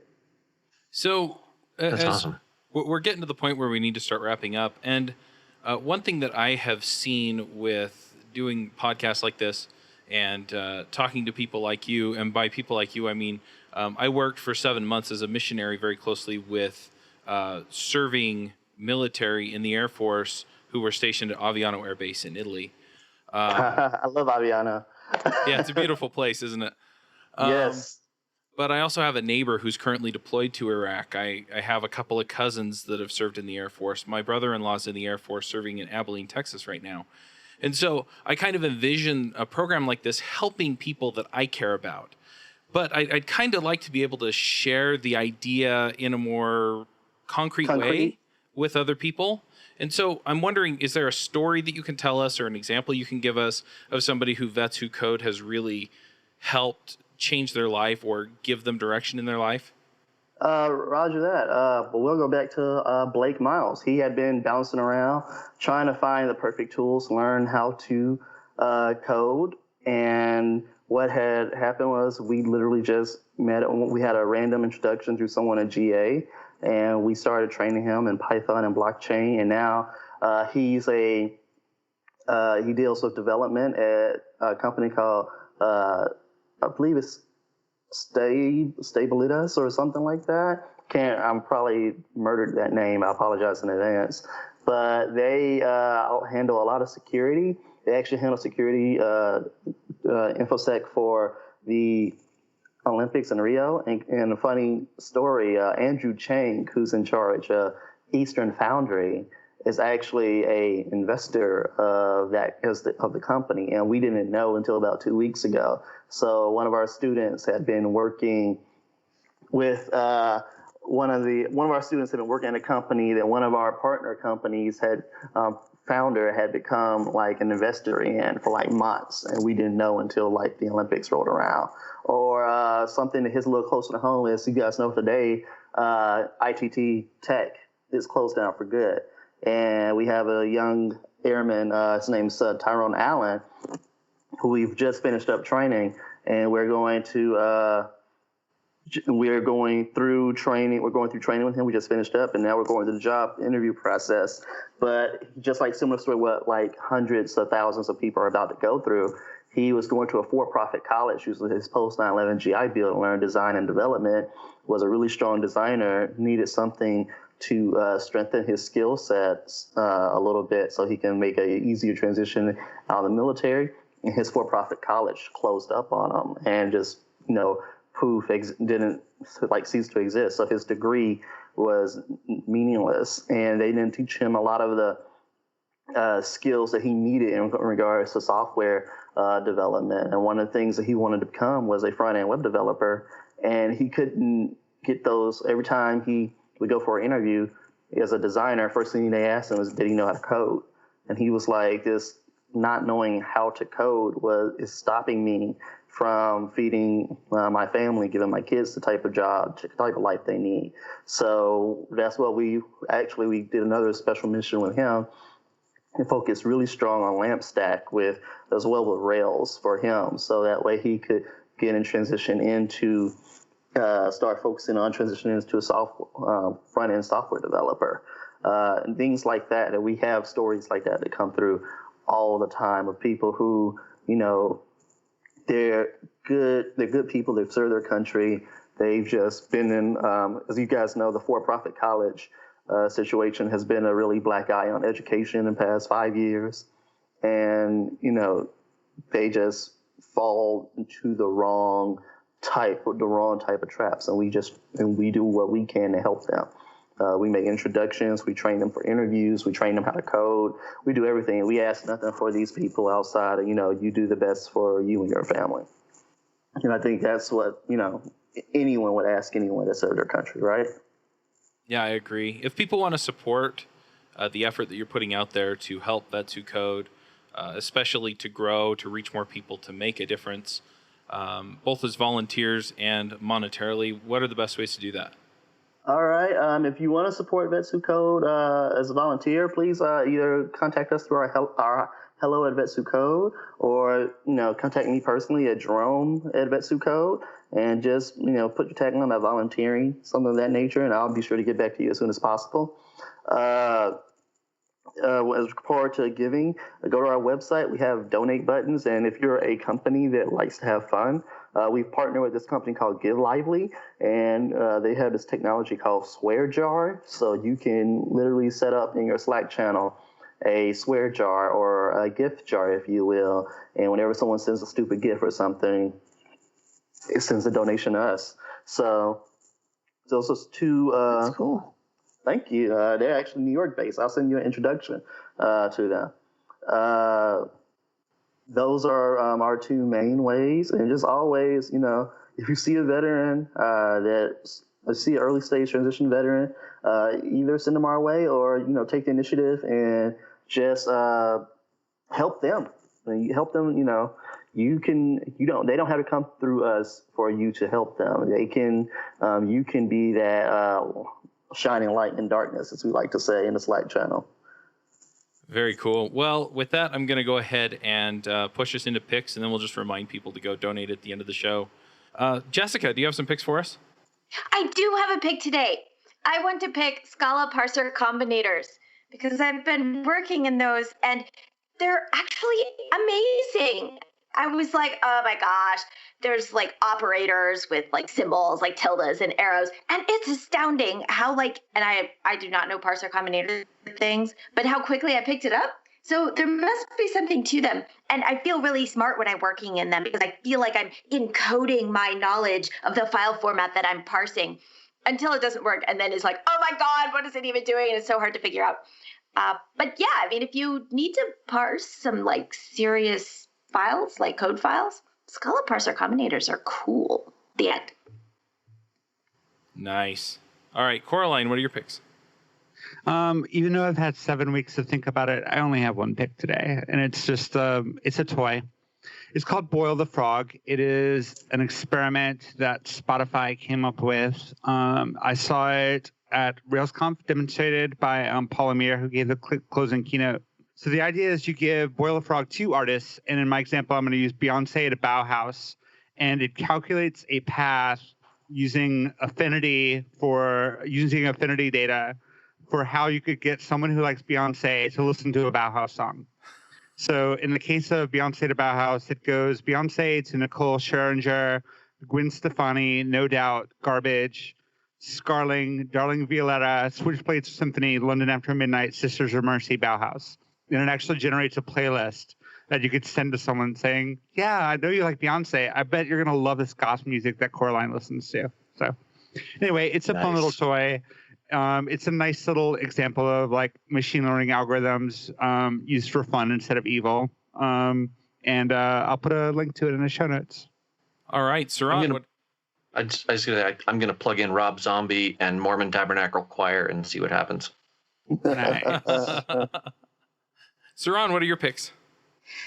So that's awesome. We're getting to the point where we need to start wrapping up. And one thing that I have seen with doing podcasts like this and talking to people like you, and by people like you, I mean, I worked for 7 months as a missionary very closely with serving military in the Air Force who were stationed at Aviano Air Base in Italy. I love Aviano. Yeah, it's a beautiful place, isn't it? Yes. But I also have a neighbor who's currently deployed to Iraq. I have a couple of cousins that have served in the Air Force. My brother-in-law's in the Air Force serving in Abilene, Texas right now. And so I kind of envision a program like this helping people that I care about. But I'd kind of like to be able to share the idea in a more concrete way with other people. And so I'm wondering, is there a story that you can tell us or an example you can give us of somebody who Vets Who Code has really helped change their life or give them direction in their life? Roger that. But we'll go back to Blake Miles. He had been bouncing around trying to find the perfect tools, learn how to code. And what had happened was we literally just met. We had a random introduction through someone at GA, and we started training him in Python and blockchain. And now he deals with development at a company called I believe it's Stabilitas or something like that. I'm probably murdered that name. I apologize in advance. But they handle a lot of security. They actually handle security infosec for the Olympics in Rio. And a funny story, Andrew Chang, who's in charge of Eastern Foundry, is actually a investor of the company, and we didn't know until about 2 weeks ago. So one of our students had been working with one of our students had been working at a company that one of our partner companies had founder had become like an investor in for like months, and we didn't know until like the Olympics rolled around. Or something that hits a little closer to home is, you guys know today, ITT Tech is closed down for good. And we have a young airman, his name's Tyrone Allen, who we've just finished up training, and we're going through training. We're going through training with him. We just finished up, and now we're going through the job interview process. But just like similar to what like hundreds of thousands of people are about to go through, he was going to a for-profit college, using his post 9/11 GI Bill to learn design and development. Was a really strong designer, needed something to strengthen his skill sets a little bit so he can make an easier transition out of the military. And his for-profit college closed up on him and just, didn't cease to exist. So his degree was meaningless, and they didn't teach him a lot of the skills that he needed in regards to software development. And one of the things that he wanted to become was a front-end web developer, and he couldn't get those. Every time he would go for an interview as a designer, first thing they asked him was, did he know how to code? And he was like, this not knowing how to code is stopping me from feeding my family, giving my kids the type of life they need. So that's what we did another special mission with him and focused really strong on LAMP stack as well with Rails for him. So that way he could get in transition into start focusing on transitioning into a front-end software developer. And things like that, and we have stories like that come through all the time of people who, they're good people, they've served their country, they've just been in, as you guys know, the for-profit college situation has been a really black eye on education in the past 5 years. And, they just fall into the wrong type of traps, and we do what we can to help them. We make introductions. We train them for interviews. We train them how to code. We do everything. We ask nothing for these people outside of, you do the best for you and your family. And I think that's what, anyone would ask anyone that served their country, right? Yeah, I agree. If people want to support the effort that you're putting out there to help Vets Who Code, especially to grow, to reach more people, to make a difference, both as volunteers and monetarily, what are the best ways to do that? All right. If you want to support Vets Who Code as a volunteer, please either contact us through our hello at Vets Who Code, or contact me personally at Jerome at Vets Who Code, and just put your tag on that volunteering, something of that nature, and I'll be sure to get back to you as soon as possible. As part to giving, go to our website. We have donate buttons, and if you're a company that likes to have fun, we've partnered with this company called Give Lively, and they have this technology called Swear Jar. So you can literally set up in your Slack channel a swear jar or a gift jar, if you will, and whenever someone sends a stupid gift or something, it sends a donation to us. So those are two. That's cool. Thank you. They're actually New York based. I'll send you an introduction to them. Those are our two main ways. And just always, if you see a veteran see an early stage transition veteran, either send them our way or, take the initiative and just help them. And you help them, they don't have to come through us for you to help them. They can, you can be that shining light in darkness, as we like to say in the Slack channel. Very cool. Well, with that, I'm going to go ahead and push us into picks, and then we'll just remind people to go donate at the end of the show. Jessica, do you have some picks for us? I do have a pick today. I want to pick Scala parser combinators because I've been working in those, and they're actually amazing. I was like, oh my gosh, there's like operators with like symbols, like tildes and arrows. And it's astounding how and I do not know parser combinator things, but how quickly I picked it up. So there must be something to them. And I feel really smart when I'm working in them because I feel like I'm encoding my knowledge of the file format that I'm parsing until it doesn't work. And then it's like, oh my God, what is it even doing? And it's so hard to figure out. But yeah, I mean, if you need to parse some like serious files, like code files, Scala parser combinators are cool. The end. Nice. All right, Coraline, what are your picks? Even though I've had 7 weeks to think about it, I only have one pick today, and it's just it's a toy. It's called Boil the Frog. It is an experiment that Spotify came up with. I saw it at RailsConf demonstrated by Paul Amir, who gave the closing keynote. So the idea is you give Boil the Frog 2 artists, and in my example, I'm going to use Beyonce to Bauhaus, and it calculates a path using affinity data for how you could get someone who likes Beyonce to listen to a Bauhaus song. So in the case of Beyonce to Bauhaus, it goes Beyonce to Nicole Scherzinger, Gwen Stefani, No Doubt, Garbage, Scarling, Darling Violetta, Switchblade Symphony, London After Midnight, Sisters of Mercy, Bauhaus. And it actually generates a playlist that you could send to someone saying, yeah, I know you like Beyonce. I bet you're going to love this gospel music that Coraline listens to. So anyway, it's a fun little toy. It's a nice little example of like machine learning algorithms used for fun instead of evil. And I'll put a link to it in the show notes. All right, Saran. I'm gonna plug in Rob Zombie and Mormon Tabernacle Choir and see what happens. Nice. Saran, what are your picks?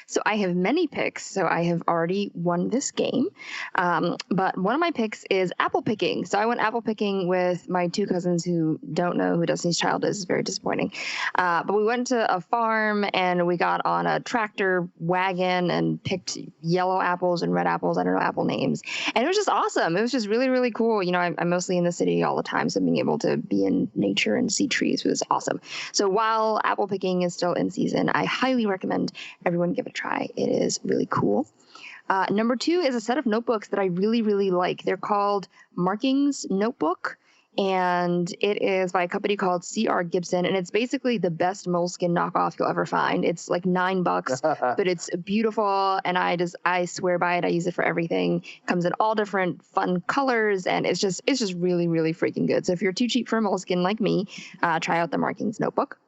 So I have many picks. So I have already won this game. But one of my picks is apple picking. So I went apple picking with my two cousins who don't know who Destiny's Child is. It's very disappointing. But we went to a farm and we got on a tractor wagon and picked yellow apples and red apples. I don't know apple names. And it was just awesome. It was just really, really cool. You know, I'm mostly in the city all the time. So being able to be in nature and see trees was awesome. So while apple picking is still in season, I highly recommend everyone give it a try. It is really cool. Number 2 is a set of notebooks that I really, really like. They're called Markings Notebook, and it is by a company called C.R. Gibson, and it's basically the best moleskin knockoff you'll ever find. It's like $9, but it's beautiful, and I swear by it. I use it for everything. It comes in all different fun colors, and it's just really, really freaking good. So if you're too cheap for a moleskin like me, try out the Markings Notebook.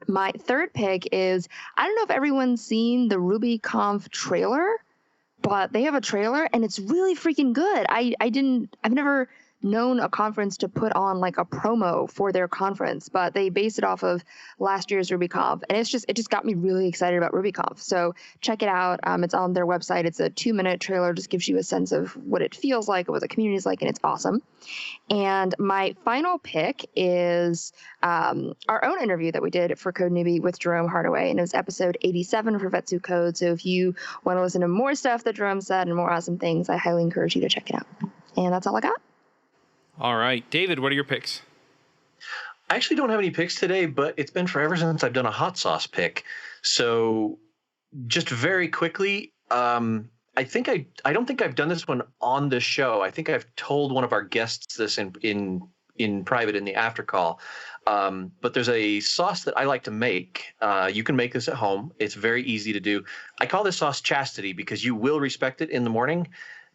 My third pick is, I don't know if everyone's seen the RubyConf trailer, but they have a trailer and it's really freaking good. I've never known a conference to put on like a promo for their conference, but they based it off of last year's RubyConf, and it just got me really excited about RubyConf. So check it out. It's on their website. It's a 2-minute trailer, just gives you a sense of what it feels like, what the community is like, and it's awesome. And my final pick is our own interview that we did for Code Newbie with Jerome Hardaway, and it was episode 87 for Vetsu Code. So if you want to listen to more stuff that Jerome said and more awesome things, I highly encourage you to check it out. And that's all I got. All right. David, what are your picks? I actually don't have any picks today, but it's been forever since I've done a hot sauce pick. So just very quickly, I don't think I've done this one on the show. I think I've told one of our guests this in private in the after call. But there's a sauce that I like to make. You can make this at home. It's very easy to do. I call this sauce Chastity because you will respect it in the morning,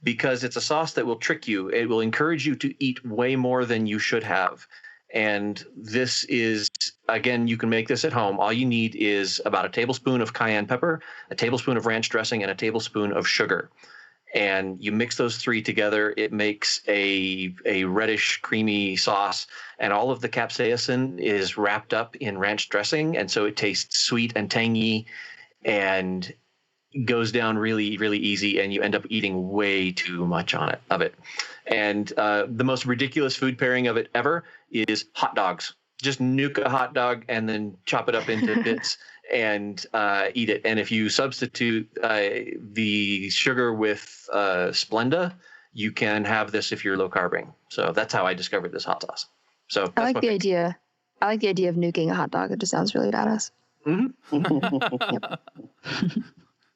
because it's a sauce that will trick you. It will encourage you to eat way more than you should have. And this is, again, you can make this at home. All you need is about a tablespoon of cayenne pepper, a tablespoon of ranch dressing, and a tablespoon of sugar. And you mix those three together. It makes a reddish, creamy sauce. And all of the capsaicin is wrapped up in ranch dressing. And so it tastes sweet and tangy and goes down really, really easy, and you end up eating way too much of it. And the most ridiculous food pairing of it ever is hot dogs. Just nuke a hot dog and then chop it up into bits and eat it. And if you substitute the sugar with Splenda, you can have this if you're low carbing. So that's how I discovered this hot sauce. So I like the idea. I like the idea of nuking a hot dog. It just sounds really badass. Mm-hmm.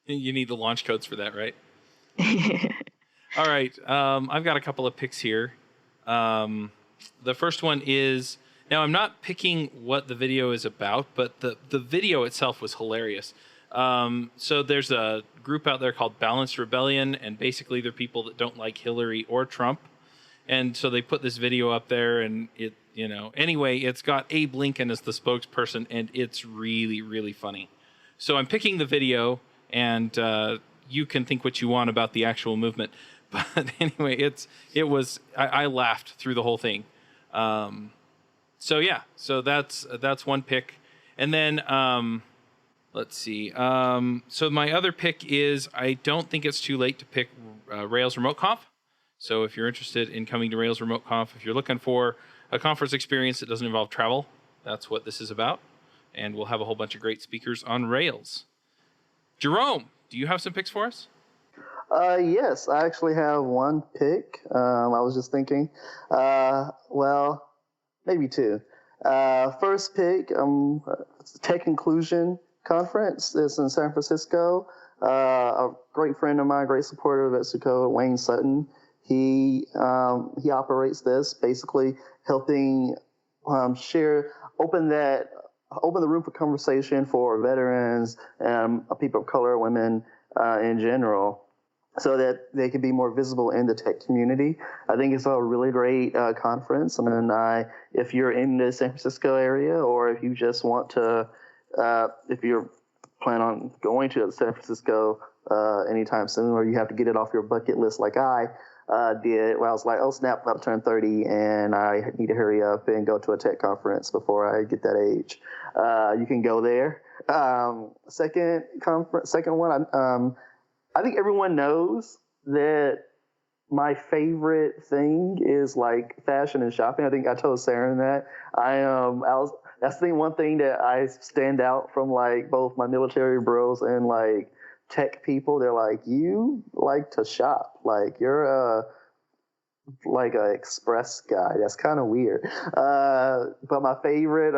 You need the launch codes for that, right? All right. I've got a couple of picks here. The first one is, now I'm not picking what the video is about, but the video itself was hilarious. So there's a group out there called Balanced Rebellion, and basically they're people that don't like Hillary or Trump. And so they put this video up there, and anyway, it's got Abe Lincoln as the spokesperson, and it's really, really funny. So I'm picking the video, and you can think what you want about the actual movement. But anyway, I laughed through the whole thing. So that's one pick. And then let's see. So my other pick is, I don't think it's too late to pick Rails Remote Conf. So if you're interested in coming to Rails Remote Conf, if you're looking for a conference experience that doesn't involve travel, that's what this is about. And we'll have a whole bunch of great speakers on Rails. Jerome, do you have some picks for us? Yes, I actually have one pick. I was just thinking, well, maybe two. First pick, Tech Inclusion Conference. It's in San Francisco. A great friend of mine, great supporter of Vetsuko, Wayne Sutton. He operates this, basically helping open the room for conversation for veterans and people of color, women in general, so that they can be more visible in the tech community. I think it's a really great conference. I mean, if you're in the San Francisco area, or if you just want to, if you're planning on going to San Francisco anytime soon, or you have to get it off your bucket list like I did, where I was like, oh snap, I'm about to turn 30 and I need to hurry up and go to a tech conference before I get that age. You can go there. Second one, I think everyone knows that my favorite thing is like fashion and shopping. I think I told Sarah that. That's the one thing that I stand out from like both my military bros and like tech people. They're like, you like to shop. Like you're like an express guy. That's kind of weird. But my favorite,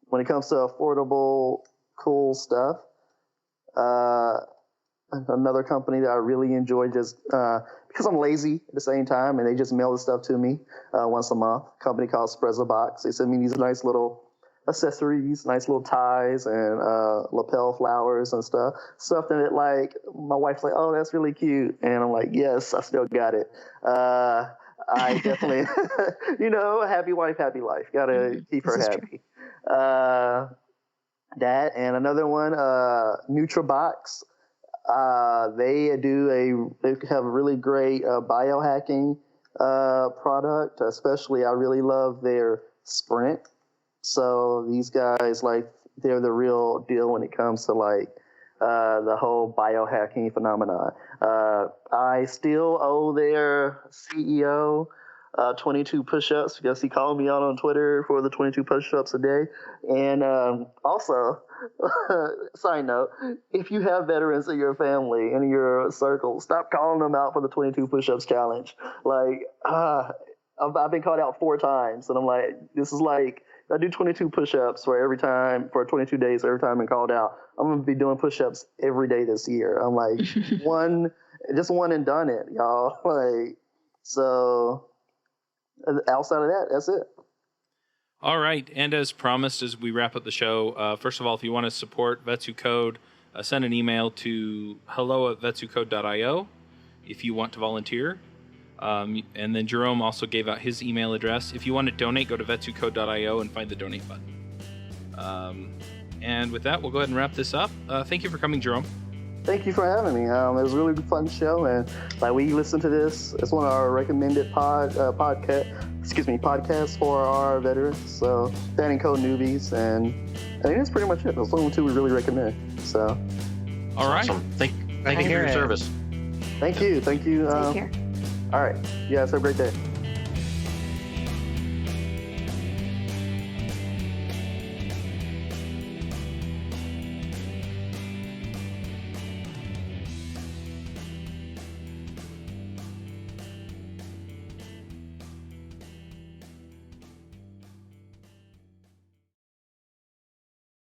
when it comes to affordable, cool stuff, another company that I really enjoy just because I'm lazy at the same time, and they just mail the stuff to me once a month. A company called Sprezza Box. They send me these nice little accessories, nice little ties and lapel flowers and stuff that like my wife's like, oh, that's really cute, and I'm like, yes, I still got it. I definitely, happy wife, happy life. Gotta keep her happy. That and another one, NutriBox. They have a really great biohacking product. Especially, I really love their Sprint. So these guys, like, they're the real deal when it comes to like the whole biohacking phenomenon. I still owe their CEO 22 push-ups because he called me out on Twitter for the 22 push-ups a day. And also, side note, if you have veterans in your family, in your circle, stop calling them out for the 22 push-ups challenge. Like, I've been called out 4 times, and I'm like, this is like, I do 22 push-ups for 22 days every time I'm called out. I'm going to be doing push-ups every day this year. I'm like, just one and done it, y'all. Like, so outside of that, that's it. All right. And as promised, as we wrap up the show, first of all, if you want to support Vets Who Code, send an email to hello@vetswhocode.io if you want to volunteer. And then Jerome also gave out his email address. If you want to donate, go to vetswhocode.io and find the donate button. And with that, we'll go ahead and wrap this up. Thank you for coming, Jerome. Thank you for having me. It was a really fun show, and like we listened to this. It's one of our recommended podcasts for our veterans. So Standing Code newbies, and I think that's pretty much it. Those only 2 we really recommend. So, all right. Awesome. Thank you for your service. Thank you. Take care. All right. Yeah, have a great day.